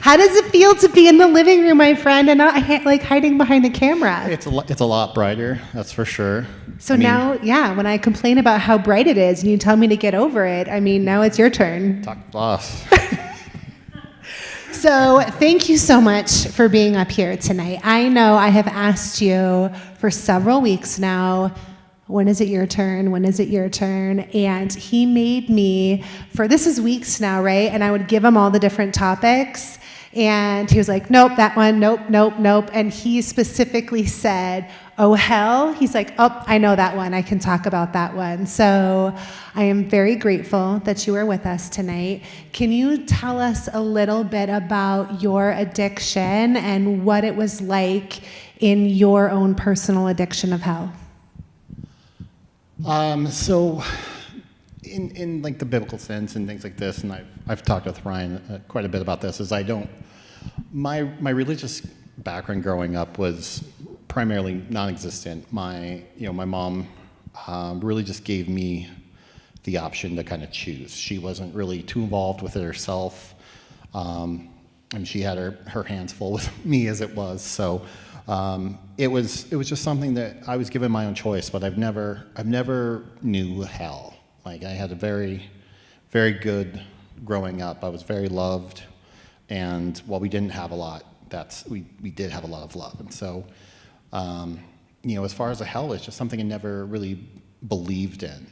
Speaker 3: How does it feel to be in the living room, my friend, and not like hiding behind a camera?
Speaker 11: It's a lot brighter, that's for sure.
Speaker 3: So now, when I complain about how bright it is and you tell me to get over it, now it's your turn.
Speaker 11: Talk boss.
Speaker 3: So thank you so much for being up here tonight. I know I have asked you for several weeks now, when is it your turn? When is it your turn? And he made me, this is weeks now, right? And I would give him all the different topics. And he was like, nope, that one, nope, nope, nope. And he specifically said, oh, hell. He's like, oh, I know that one. I can talk about that one. So I am very grateful that you are with us tonight. Can you tell us a little bit about your addiction and what it was like in your own personal addiction of hell?
Speaker 11: So in like the biblical sense and things like this, and I've talked with Ryan quite a bit about this, is my religious background growing up was primarily non-existent. My mom really just gave me the option to kind of choose. She wasn't really too involved with it herself, and she had her hands full with me as it was. So it was just something that I was given my own choice. But I've never knew hell. Like, I had a very, very good growing up. I was very loved, and while we didn't have a lot, we did have a lot of love. And so, as far as a hell, it's just something I never really believed in.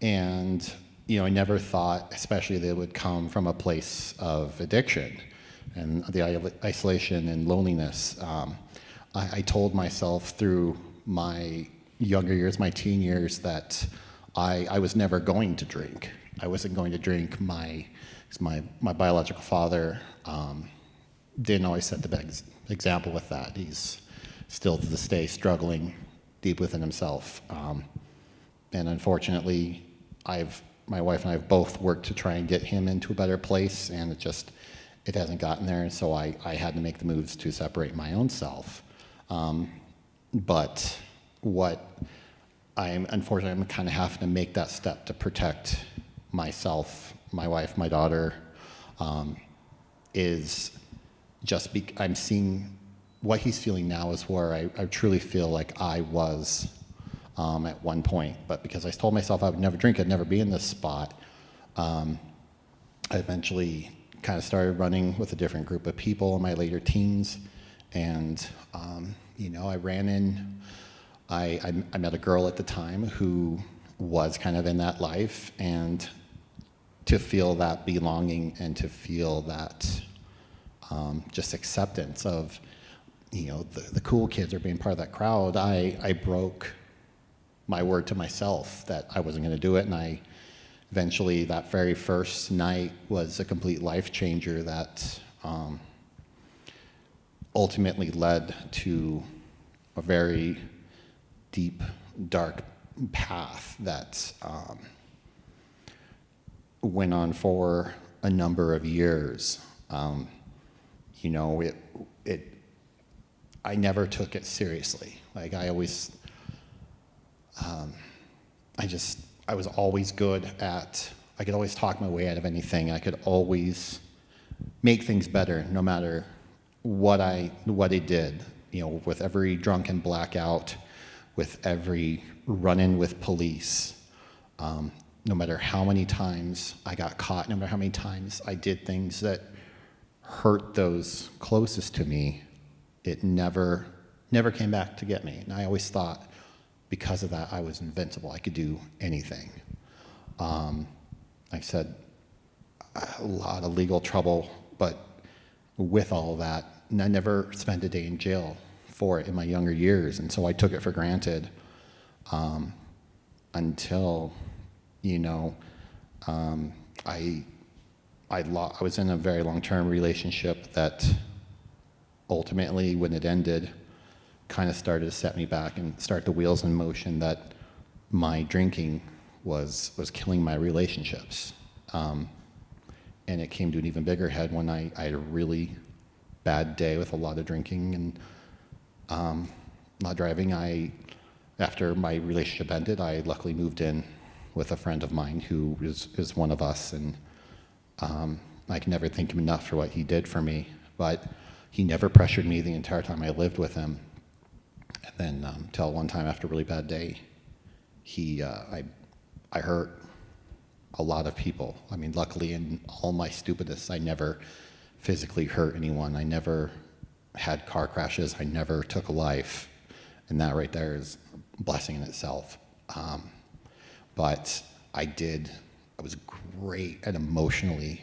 Speaker 11: And I never thought, especially, that it would come from a place of addiction and the isolation and loneliness. I told myself through my younger years, my teen years, that I was never going to drink. I wasn't going to drink. My biological father didn't always set the example with that. He's still to this day struggling deep within himself. And unfortunately, my wife and I have both worked to try and get him into a better place, and it hasn't gotten there. And so I had to make the moves to separate my own self. But unfortunately, I'm kind of having to make that step to protect myself, my wife, my daughter, I'm seeing what he's feeling now is where I truly feel like I was at one point. But because I told myself I would never drink, I'd never be in this spot, I eventually kind of started running with a different group of people in my later teens. And, I ran in, I met a girl at the time who was kind of in that life, and to feel that belonging and to feel that just acceptance of, the cool kids are being part of that crowd, I broke my word to myself that I wasn't going to do it. And eventually, that very first night was a complete life changer that ultimately led to a very deep, dark path that went on for a number of years. I never took it seriously. Like, I always I was always good at, I could always talk my way out of anything. I could always make things better no matter what I did. With every drunken blackout, with every run-in with police, no matter how many times I got caught, no matter how many times I did things that hurt those closest to me, it never came back to get me. And I always thought, because of that, I was invincible. I could do anything. Like I said, a lot of legal trouble, but with all of that, I never spent a day in jail for it in my younger years, and so I took it for granted until, I was in a very long-term relationship that ultimately, when it ended, kind of started to set me back and start the wheels in motion that my drinking was killing my relationships. And it came to an even bigger head when I had a really bad day with a lot of drinking and not driving. After my relationship ended, I luckily moved in with a friend of mine who is one of us, and I can never thank him enough for what he did for me, but he never pressured me the entire time I lived with him. And then till one time after a really bad day, I hurt a lot of people. I mean, luckily in all my stupidness, I never physically hurt anyone. I never had car crashes. I never took a life. And that right there is a blessing in itself. But I was great at emotionally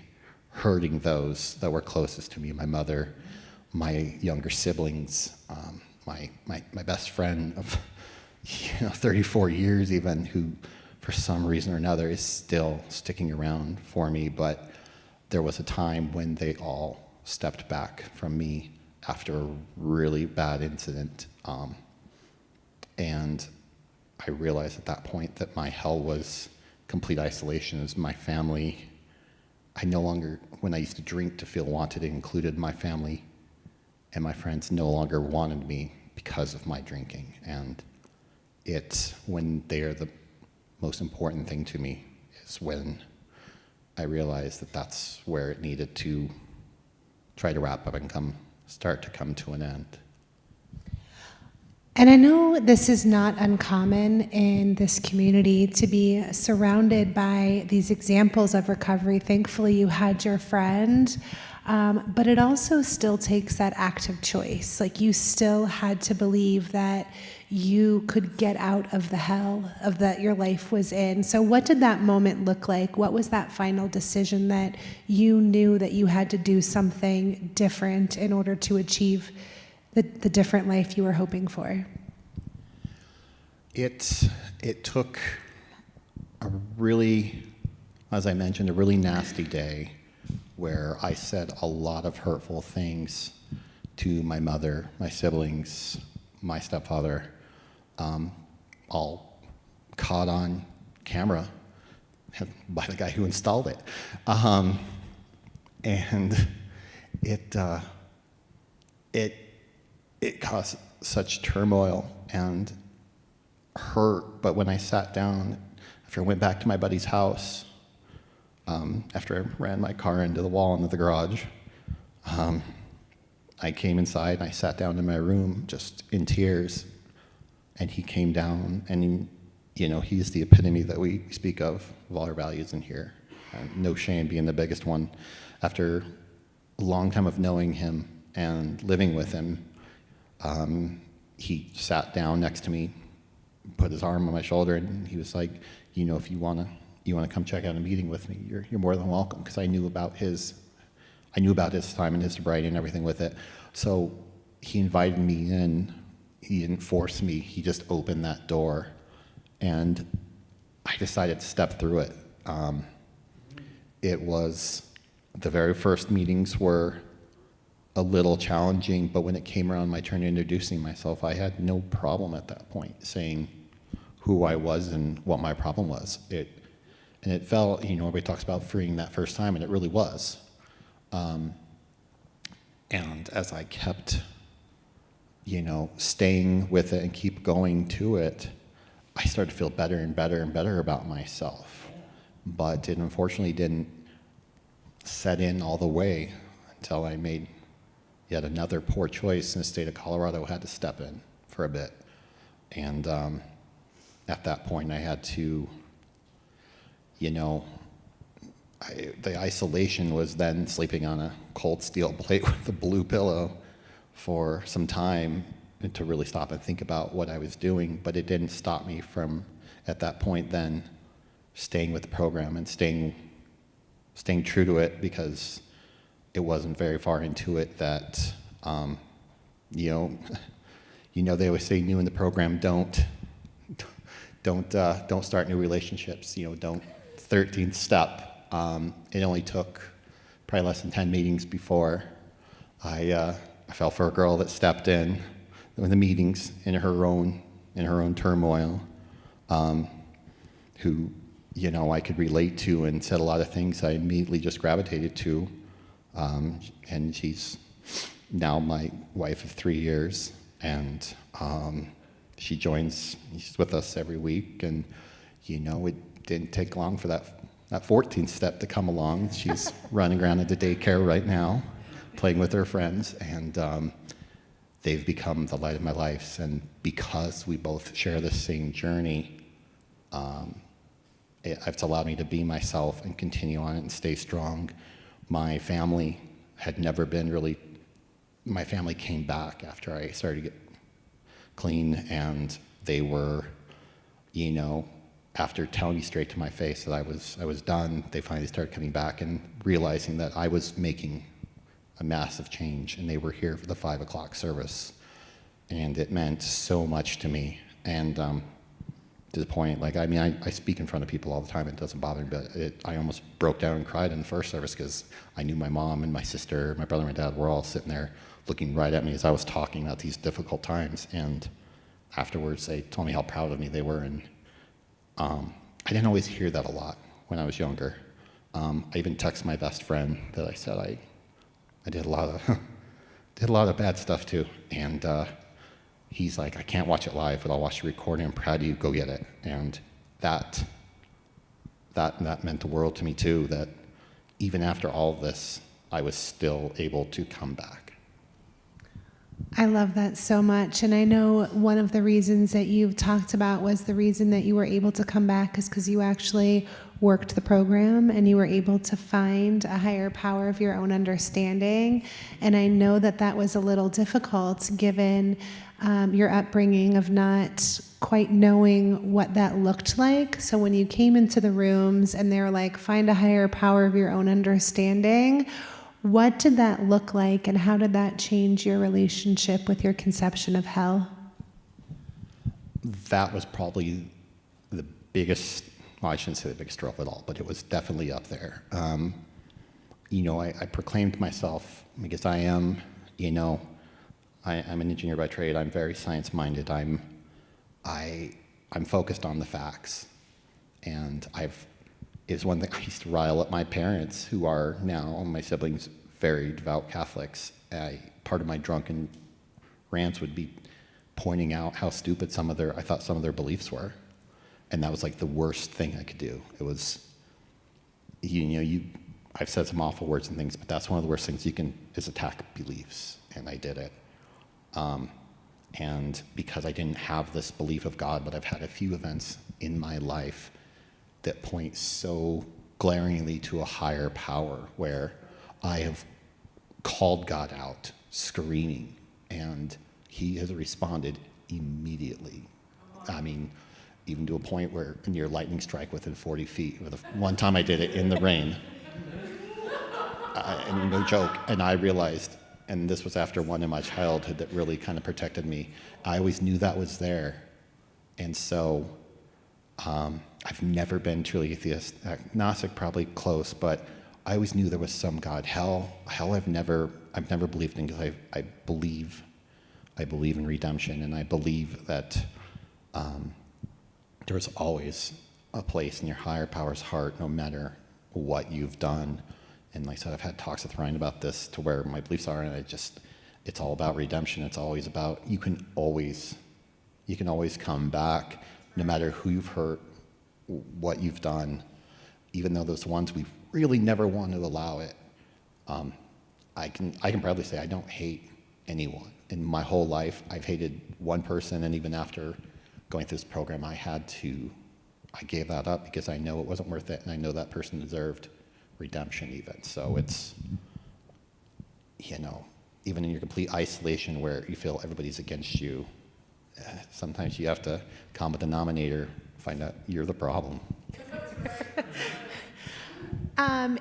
Speaker 11: hurting those that were closest to me, my mother, my younger siblings, my best friend of 34 years even, who for some reason or another is still sticking around for me. But there was a time when they all stepped back from me after a really bad incident. And I realized at that point that my hell was complete isolation. As my family, I no longer, when I used to drink to feel wanted, it included my family, and my friends no longer wanted me because of my drinking. And it's when they are the most important thing to me is when I realized that that's where it needed to try to wrap up and start to come to an end.
Speaker 3: And I know this is not uncommon in this community to be surrounded by these examples of recovery. Thankfully, you had your friend, but it also still takes that active choice. Like, you still had to believe that you could get out of the hell of that your life was in. So what did that moment look like? What was that final decision that you knew that you had to do something different in order to achieve the different life you were hoping for?
Speaker 11: It took a really, as I mentioned, a really nasty day where I said a lot of hurtful things to my mother, my siblings, my stepfather, all caught on camera by the guy who installed it. And it caused such turmoil and hurt. But when I sat down, after I went back to my buddy's house, after I ran my car into the wall into the garage, I came inside and I sat down in my room just in tears. And he came down, and he's the epitome that we speak of all our values in here. No shame being the biggest one. After a long time of knowing him and living with him, he sat down next to me, put his arm on my shoulder, and he was like, if you want to come check out a meeting with me, you're more than welcome, because I knew about his time and his sobriety and everything with it. So he invited me in. He didn't force me. He just opened that door, and I decided to step through it. It was, the very first meetings were a little challenging, but when it came around my turn to introducing myself, I had no problem at that point saying who I was and what my problem was. And it felt, everybody talks about freeing that first time, and it really was. And as I kept, staying with it and keep going to it, I started to feel better and better and better about myself. But it unfortunately didn't set in all the way until I made yet another poor choice in the state of Colorado. Had to step in for a bit. And at that point, I had to, the isolation was then sleeping on a cold steel plate with a blue pillow for some time and to really stop and think about what I was doing. But it didn't stop me from, at that point then, staying with the program and staying true to it, because it wasn't very far into it that, they always say new in the program, don't start new relationships, don't 13th step. It only took probably less than 10 meetings before I fell for a girl that stepped in the meetings in her own turmoil, who, I could relate to and said a lot of things I immediately just gravitated to. And she's now my wife of 3 years, and she's with us every week, and it didn't take long for that 14th step to come along. She's running around at the daycare right now, playing with her friends, and they've become the light of my life. And because we both share the same journey, it's allowed me to be myself and continue on it and stay strong. My family had never been really, my family came back after I started to get clean, and they were, after telling me straight to my face that I was done, they finally started coming back and realizing that I was making a massive change, and they were here for the 5 o'clock service. And it meant so much to me. And to the point, I speak in front of people all the time. It doesn't bother me, but I almost broke down and cried in the first service because I knew my mom and my sister, my brother and my dad were all sitting there looking right at me as I was talking about these difficult times. And afterwards, they told me how proud of me they were. And I didn't always hear that a lot when I was younger. I even texted my best friend that I said I did a lot of bad stuff too. And he's like, I can't watch it live, but I'll watch the recording. I'm proud of you. Go get it. And that meant the world to me too, that even after all of this, I was still able to come back.
Speaker 3: I love that so much. And I know one of the reasons that you've talked about was the reason that you were able to come back is because you actually worked the program and you were able to find a higher power of your own understanding. And I know that that was a little difficult given your upbringing of not quite knowing what that looked like. So when you came into the rooms and they were like, find a higher power of your own understanding, what did that look like, and how did that change your relationship with your conception of hell?
Speaker 11: That was probably the biggest, well, I shouldn't say the biggest struggle at all, but it was definitely up there. I proclaimed myself because I am, I'm an engineer by trade. I'm very science-minded. I'm focused on the facts, and is one that I used to rile up my parents, who are now, my siblings, very devout Catholics. Part of my drunken rants would be pointing out how stupid I thought some of their beliefs were. And that was like the worst thing I could do. It was, I've said some awful words and things, but that's one of the worst things is attack beliefs, and I did it. And because I didn't have this belief of God, but I've had a few events in my life that point so glaringly to a higher power, where I have called God out, screaming, and he has responded immediately. I mean, even to a point where a near lightning strike within 40 feet. One time I did it in the rain, and no joke, and I realized, and this was after one in my childhood that really kind of protected me, I always knew that was there. And so I've never been truly atheist, agnostic, probably close, but I always knew there was some God. Hell I've never believed in, because I believe in redemption, and I believe that there's always a place in your higher power's heart, no matter what you've done. And like I said, I've had talks with Ryan about this to where my beliefs are, and it's all about redemption. It's always about, you can always come back, no matter who you've hurt, what you've done, even though those ones we really never want to allow it, I can proudly say I don't hate anyone. In my whole life, I've hated one person, and even after going through this program, I gave that up because I know it wasn't worth it, and I know that person deserved redemption even. So it's, even in your complete isolation where you feel everybody's against you, sometimes you have to common denominator, find out you're the problem.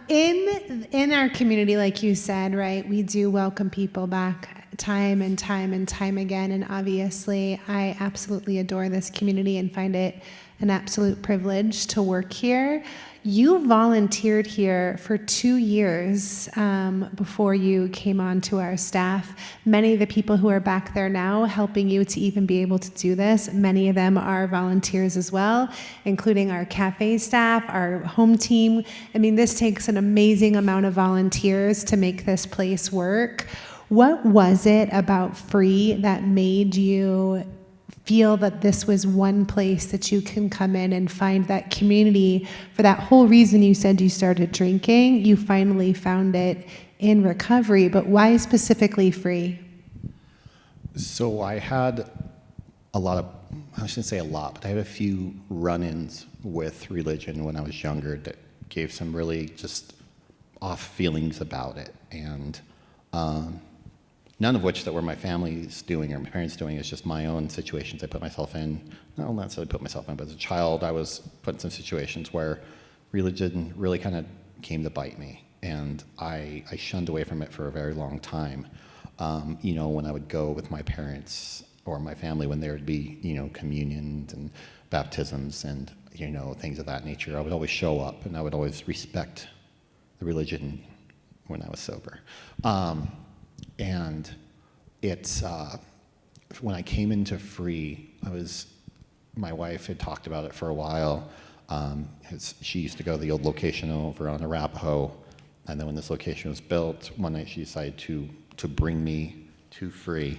Speaker 3: In our community, like you said, right, we do welcome people back time and time and time again. And obviously, I absolutely adore this community and find it an absolute privilege to work here. You volunteered here for 2 years before you came on to our staff. Many of the people who are back there now helping you to even be able to do this, many of them are volunteers as well, including our cafe staff, our home team. I mean, this takes an amazing amount of volunteers to make this place work. What was it about Free that made you feel that this was one place that you can come in and find that community? For that whole reason you said you started drinking, you finally found it in recovery, but why specifically Free?
Speaker 11: So I had I shouldn't say a lot, but I had a few run-ins with religion when I was younger that gave some really just off feelings about it. And none of which that were my family's doing or my parents' doing. It's just my own situations I put myself in. Not necessarily put myself in, but as a child, I was put in some situations where religion really kind of came to bite me. And I shunned away from it for a very long time. When I would go with my parents or my family, when there would be, communions and baptisms and, things of that nature, I would always show up and I would always respect the religion when I was sober. And it's, when I came into Free, my wife had talked about it for a while. She used to go to the old location over on Arapahoe, and then when this location was built, one night she decided to bring me to Free,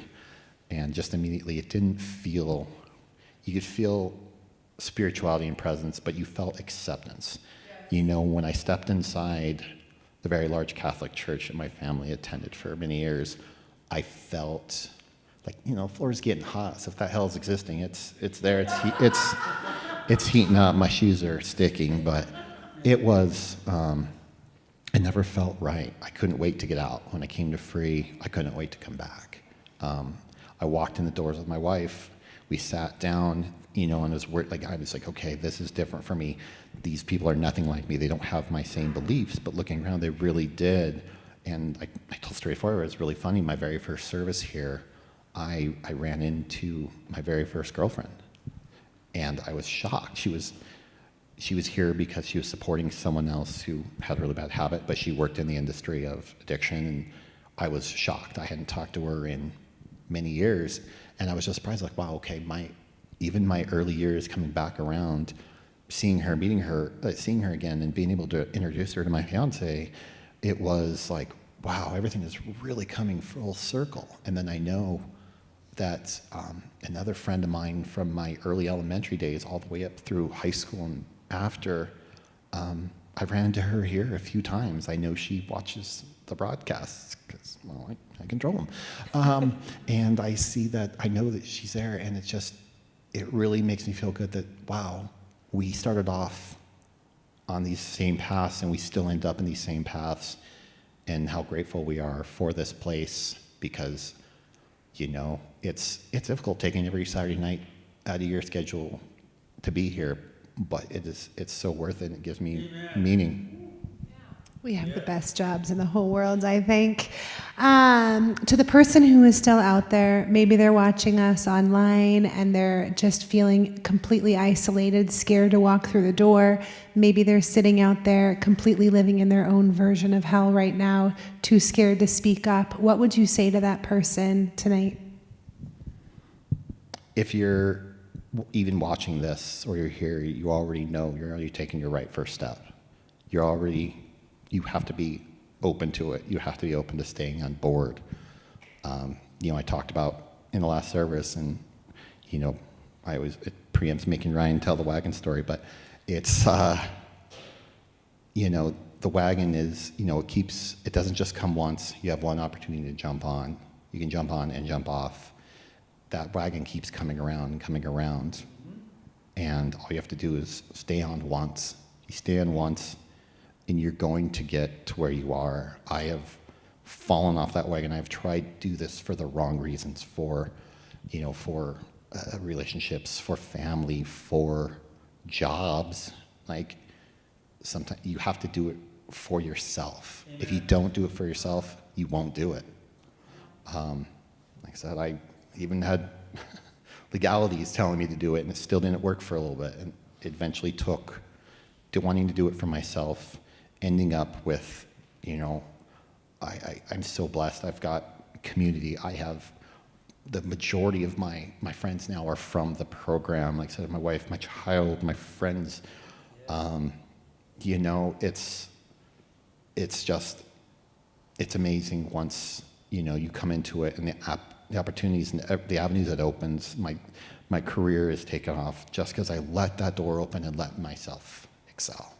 Speaker 11: and just immediately it didn't feel, you could feel spirituality and presence, but you felt acceptance. When I stepped inside the very large Catholic church that my family attended for many years, I felt like, the floor's getting hot, so if that hell's existing, it's there, it's heating up, my shoes are sticking, but it was, it never felt right. I couldn't wait to get out. When I came to Free, I couldn't wait to come back. I walked in the doors with my wife, we sat down, and I was like, okay, this is different for me. These people are nothing like me. They don't have my same beliefs, but looking around, they really did. And I told straightforward, it's really funny. My very first service here, I ran into my very first girlfriend, and I was shocked. She was here because she was supporting someone else who had a really bad habit, but she worked in the industry of addiction, and I was shocked. I hadn't talked to her in many years, and I was just surprised, like, wow, okay, even my early years coming back around, seeing her again and being able to introduce her to my fiance, it was like, wow, everything is really coming full circle. And then I know that another friend of mine from my early elementary days all the way up through high school and after, I ran into her here a few times. I know she watches the broadcasts because, well, I control them. And I know that she's there, and it really makes me feel good that, wow, we started off on these same paths and we still end up in these same paths, and how grateful we are for this place, because it's difficult taking every Saturday night out of your schedule to be here, but it's so worth it. It gives me meaning.
Speaker 3: We have the best jobs in the whole world, I think. To the person who is still out there, maybe they're watching us online and they're just feeling completely isolated, scared to walk through the door. Maybe they're sitting out there completely living in their own version of hell right now, too scared to speak up. What would you say to that person tonight?
Speaker 11: If you're even watching this or you're here, you already know you're already taking your right first step. You have to be open to it. You have to be open to staying on board. I talked about in the last service, and it preempts making Ryan tell the wagon story, but it's, you know, the wagon is, you know, it doesn't just come once. You have one opportunity to jump on. You can jump on and jump off. That wagon keeps coming around and coming around. And all you have to do is stay on once. You stay on once, and you're going to get to where you are. I have fallen off that wagon. I've tried to do this for the wrong reasons, for, you know, for relationships, for family, for jobs. Like, sometimes you have to do it for yourself. Amen. If you don't do it for yourself, you won't do it. Like I said, I even had legalities telling me to do it, and it still didn't work for a little bit. And it eventually took to wanting to do it for myself, ending up with, you know, I'm so blessed. I've got community. I have the majority of my friends now are from the program. Like I said, my wife, my child, my friends. You know, it's amazing once, you know, you come into it, and the opportunities and the avenues it opens. My career is taken off just because I let that door open and let myself excel.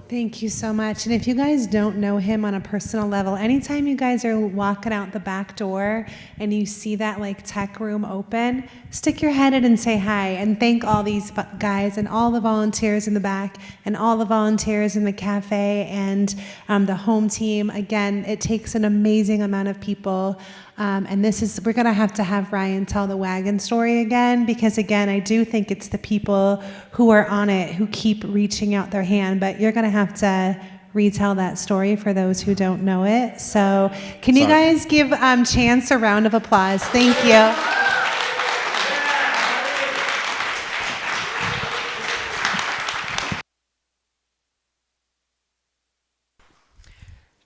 Speaker 3: Thank you so much. And if you guys don't know him on a personal level, anytime you guys are walking out the back door and you see that like tech room open, stick your head in and say hi, and thank all these guys and all the volunteers in the back and all the volunteers in the cafe and the home team. Again, it takes an amazing amount of people. And we're going to have Ryan tell the wagon story again, because again, I do think it's the people who are on it who keep reaching out their hand, but you're going to have to retell that story for those who don't know it. So can you guys give Chance a round of applause? Thank you.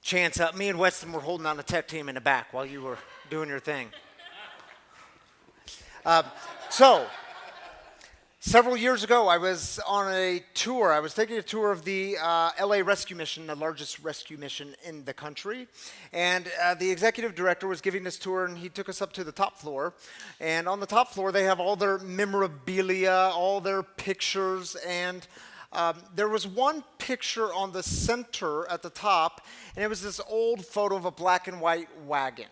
Speaker 1: Chance, me and Weston were holding down the tech team in the back while you were doing your thing. So, several years ago, I was on a tour. I was taking a tour of the LA Rescue Mission, the largest rescue mission in the country. And the executive director was giving this tour, and he took us up to the top floor. And on the top floor, they have all their memorabilia, all their pictures, and there was one picture on the center at the top, and it was this old photo of a black and white wagon.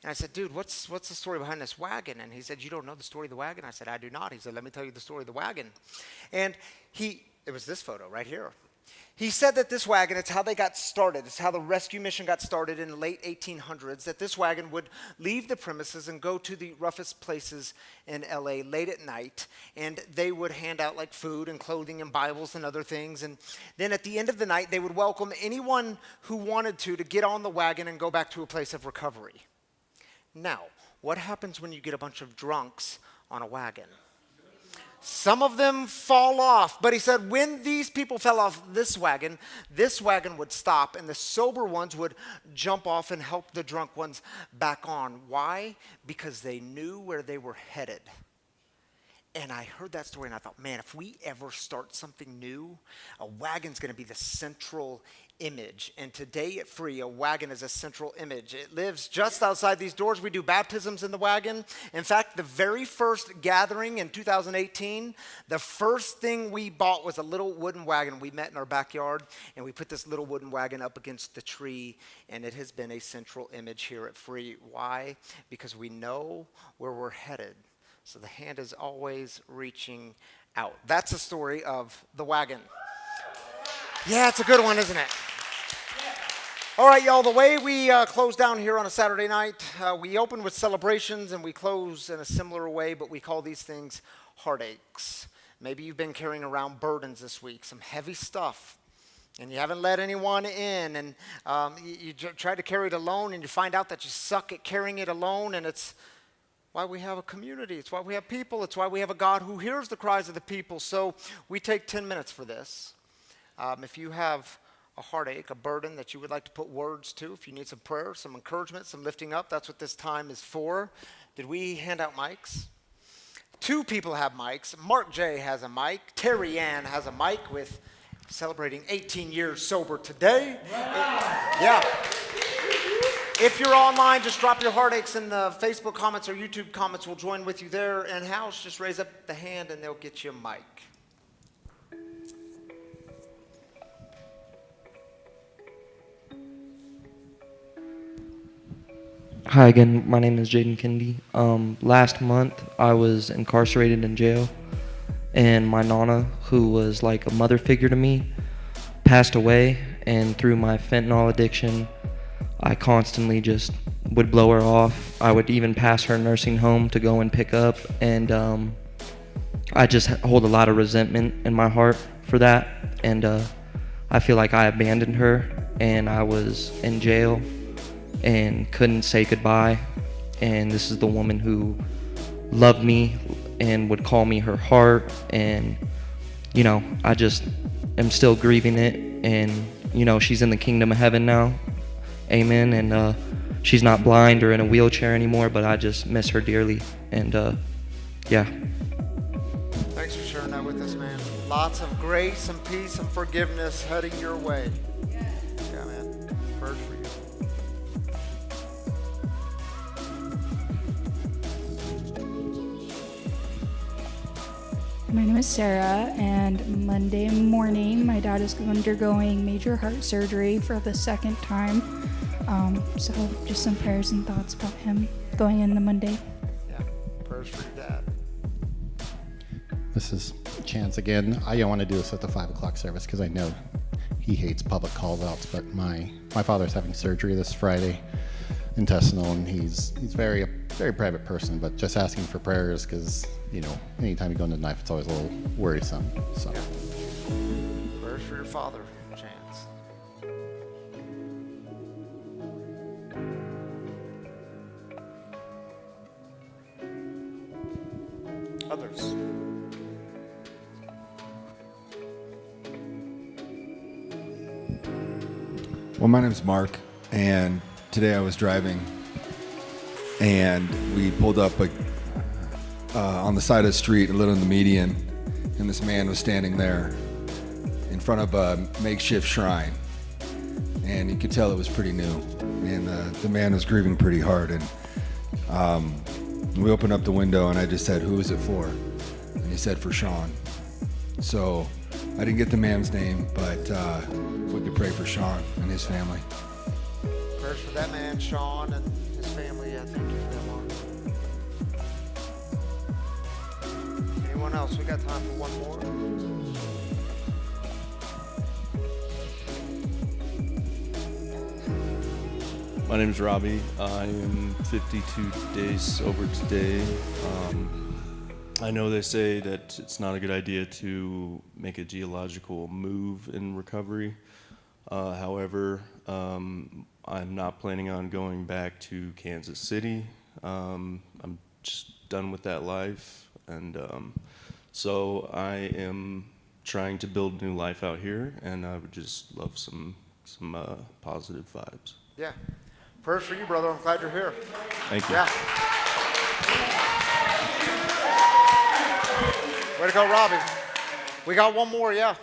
Speaker 1: And I said, dude, what's the story behind this wagon? And he said, you don't know the story of the wagon? I said, I do not. He said, let me tell you the story of the wagon. And it was this photo right here. He said that this wagon, it's how they got started. It's how the rescue mission got started in the late 1800s, that this wagon would leave the premises and go to the roughest places in LA late at night, and they would hand out like food and clothing and Bibles and other things. And then at the end of the night, they would welcome anyone who wanted to get on the wagon and go back to a place of recovery. Now, what happens when you get a bunch of drunks on a wagon? Some of them fall off, but he said when these people fell off this wagon would stop, and the sober ones would jump off and help the drunk ones back on. Why? Because they knew where they were headed. And I heard that story, and I thought, man, if we ever start something new, a wagon's going to be the central image. And today at Free, a wagon is a central image. It lives just outside these doors. We do baptisms in the wagon. In fact, the very first gathering in 2018, the first thing we bought was a little wooden wagon. We met in our backyard, and we put this little wooden wagon up against the tree, and it has been a central image here at Free. Why? Because we know where we're headed. So the hand is always reaching out. That's the story of the wagon. Yeah, it's a good one, isn't it? All right, y'all, the way we close down here on a Saturday night, we open with celebrations and we close in a similar way, but we call these things heartaches. Maybe you've been carrying around burdens this week, some heavy stuff, and you haven't let anyone in, and you try to carry it alone, and you find out that you suck at carrying it alone, and it's why we have a community. It's why we have people. It's why we have a God who hears the cries of the people. So we take 10 minutes for this. If you have a heartache, a burden that you would like to put words to, if you need some prayer, some encouragement, some lifting up, that's what this time is for. Did we hand out mics? 2 people have mics. Mark J. has a mic. Terry Ann has a mic with celebrating 18 years sober today. Wow. Yeah. If you're online, just drop your heartaches in the Facebook comments or YouTube comments. We'll join with you there. And house, just raise up the hand and they'll get you a mic.
Speaker 6: Hi again, my name is Jaden Kennedy. Last month, I was incarcerated in jail, and my nana, who was like a mother figure to me, passed away, and through my fentanyl addiction, I constantly just would blow her off. I would even pass her nursing home to go and pick up, and I just hold a lot of resentment in my heart for that, and I feel like I abandoned her, and I was in jail and couldn't say goodbye, and this is the woman who loved me and would call me her heart, and you know, I just am still grieving it, and you know, she's in the kingdom of heaven now, amen, and she's not blind or in a wheelchair anymore, but I just miss her dearly, and yeah.
Speaker 1: Thanks for sharing that with us, man. Lots of grace and peace and forgiveness heading your way. Yeah, man. Prayers for you.
Speaker 12: My name is Sarah, and Monday morning, my dad is undergoing major heart surgery for the second time. So just some prayers and thoughts about him going in the Monday.
Speaker 1: Yeah, prayers for your dad.
Speaker 11: This is Chance again. I don't want to do this at the 5 o'clock service because I know he hates public call-outs, but my father's having surgery this Friday, intestinal, and he's very private person, but just asking for prayers because, you know, anytime you go into the knife, it's always a little worrisome. So.
Speaker 1: Yeah. Prayers for your father, Chance. Others.
Speaker 2: Well, my name's Mark, and today I was driving, and we pulled up on the side of the street, a little in the median, and this man was standing there in front of a makeshift shrine, and you could tell it was pretty new, and the man was grieving pretty hard, and we opened up the window, and I just said, "Who is it for?" And he said, "For Sean." So I didn't get the man's name, but we could pray for Sean and his family.
Speaker 1: Prayers for that man, Sean, and his family. Yeah, thank you for that, Mark. Anyone else? We got time for one more.
Speaker 13: My name is Robbie. I am 52 days sober today. I know they say that it's not a good idea to make a geological move in recovery. However, I'm not planning on going back to Kansas City. I'm just done with that life, and so I am trying to build a new life out here, and I would just love some positive vibes.
Speaker 1: Yeah. Prayers for you, brother. I'm glad you're here.
Speaker 13: Thank you.
Speaker 1: Yeah. Way to go, Robbie. We got one more, yeah.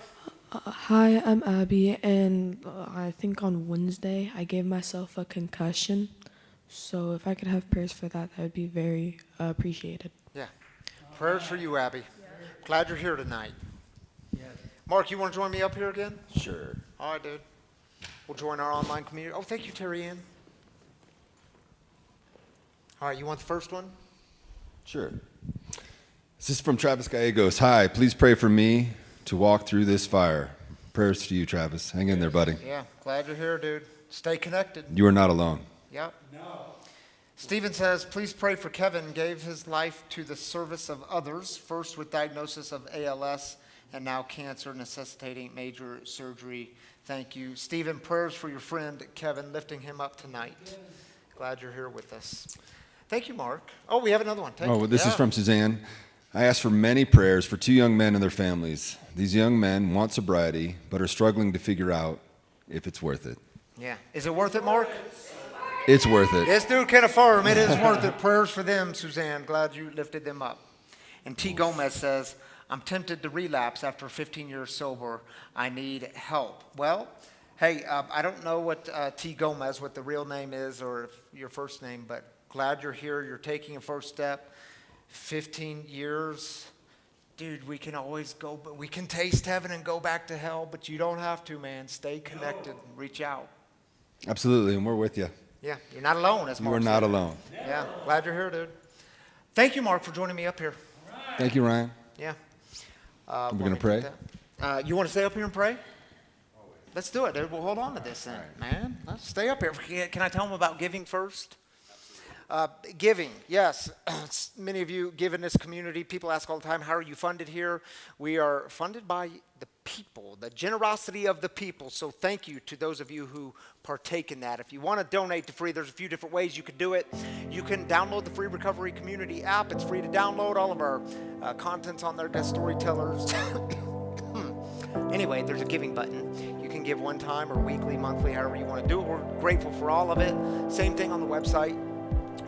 Speaker 14: Hi, I'm Abby, and I think on Wednesday I gave myself a concussion. So if I could have prayers for that, that would be very appreciated.
Speaker 1: Yeah. Prayers for you, Abby. Glad you're here tonight. Mark, you want to join me up here again?
Speaker 2: Sure.
Speaker 1: All right, dude. We'll join our online community. Oh, thank you, Terry Ann. All right, you want the first one?
Speaker 2: Sure. This is from Travis Gallegos. Hi, please pray for me to walk through this fire. Prayers to you, Travis. Hang in there, buddy.
Speaker 1: Yeah, glad you're here, dude. Stay connected.
Speaker 2: You are not alone.
Speaker 1: Yep. No. Stephen says, please pray for Kevin. Gave his life to the service of others, first with diagnosis of ALS and now cancer necessitating major surgery. Thank you. Stephen, prayers for your friend Kevin, lifting him up tonight. Yes. Glad you're here with us. Thank you, Mark. Oh, we have another one.
Speaker 2: This is from Suzanne. I asked for many prayers for 2 young men and their families. These young men want sobriety, but are struggling to figure out if it's worth it.
Speaker 1: Yeah. Is it worth it, Mark?
Speaker 2: It's worth it.
Speaker 1: This dude can affirm it is worth it. Prayers for them, Suzanne. Glad you lifted them up. And T. Gomez says, I'm tempted to relapse after 15 years sober. I need help. Well, Hey, I don't know what T. Gomez, what the real name is, or if your first name, but glad you're here. You're taking a first step. 15 years. Dude, we can always go, but we can taste heaven and go back to hell, but you don't have to, man. Stay connected. Reach out.
Speaker 2: Absolutely, and we're with you.
Speaker 1: Yeah, you're not alone, as Mark
Speaker 2: You are
Speaker 1: said.
Speaker 2: not alone.
Speaker 1: Yeah, glad you're here, dude. Thank you, Mark, for joining me up here.
Speaker 2: Thank you, Ryan.
Speaker 1: Yeah.
Speaker 2: We're going to pray?
Speaker 1: You want to stay up here and pray? Let's do it, dude. We'll hold on to this then, man. Let's stay up here. Can I tell them about giving first? Giving, yes. Many of you give in this community. People ask all the time, how are you funded here? We are funded by the people, the generosity of the people. So thank you to those of you who partake in that. If you want to donate to Free, there's a few different ways you can do it. You can download the Free Recovery Community app. It's free to download. All of our content's on there, Guest Storytellers. Anyway, there's a giving button. You can give one time or weekly, monthly, however you want to do it. We're grateful for all of it. Same thing on the website,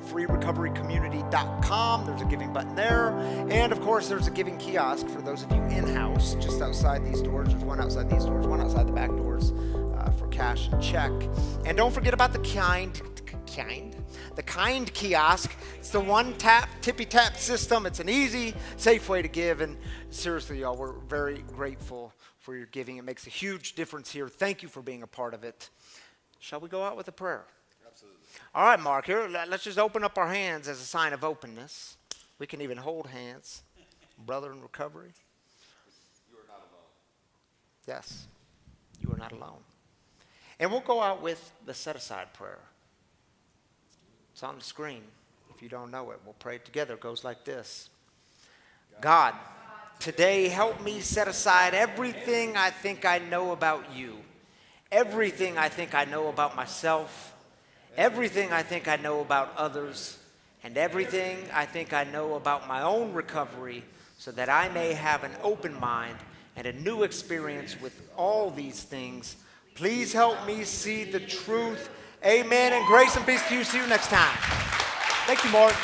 Speaker 1: freerecoverycommunity.com. There's a giving button there. And, of course, there's a giving kiosk for those of you in-house, just outside these doors. There's one outside these doors, one outside the back doors for cash and check. And don't forget about the kind kiosk. It's the one-tap, tippy-tap system. It's an easy, safe way to give. And seriously, y'all, we're very grateful for your giving. It makes a huge difference here. Thank you for being a part of it. Shall we go out with a prayer? Absolutely. All right, Mark, here, let's just open up our hands as a sign of openness. We can even hold hands. Brother in recovery.
Speaker 2: You are not alone.
Speaker 1: Yes, you are not alone. And we'll go out with the set-aside prayer. It's on the screen. If you don't know it, we'll pray it together. It goes like this. God, today help me set aside everything I think I know about you, everything I think I know about myself, everything I think I know about others, and everything I think I know about my own recovery, so that I may have an open mind and a new experience with all these things. Please help me see the truth. Amen, and grace and peace to you. See you next time. Thank you, Mark.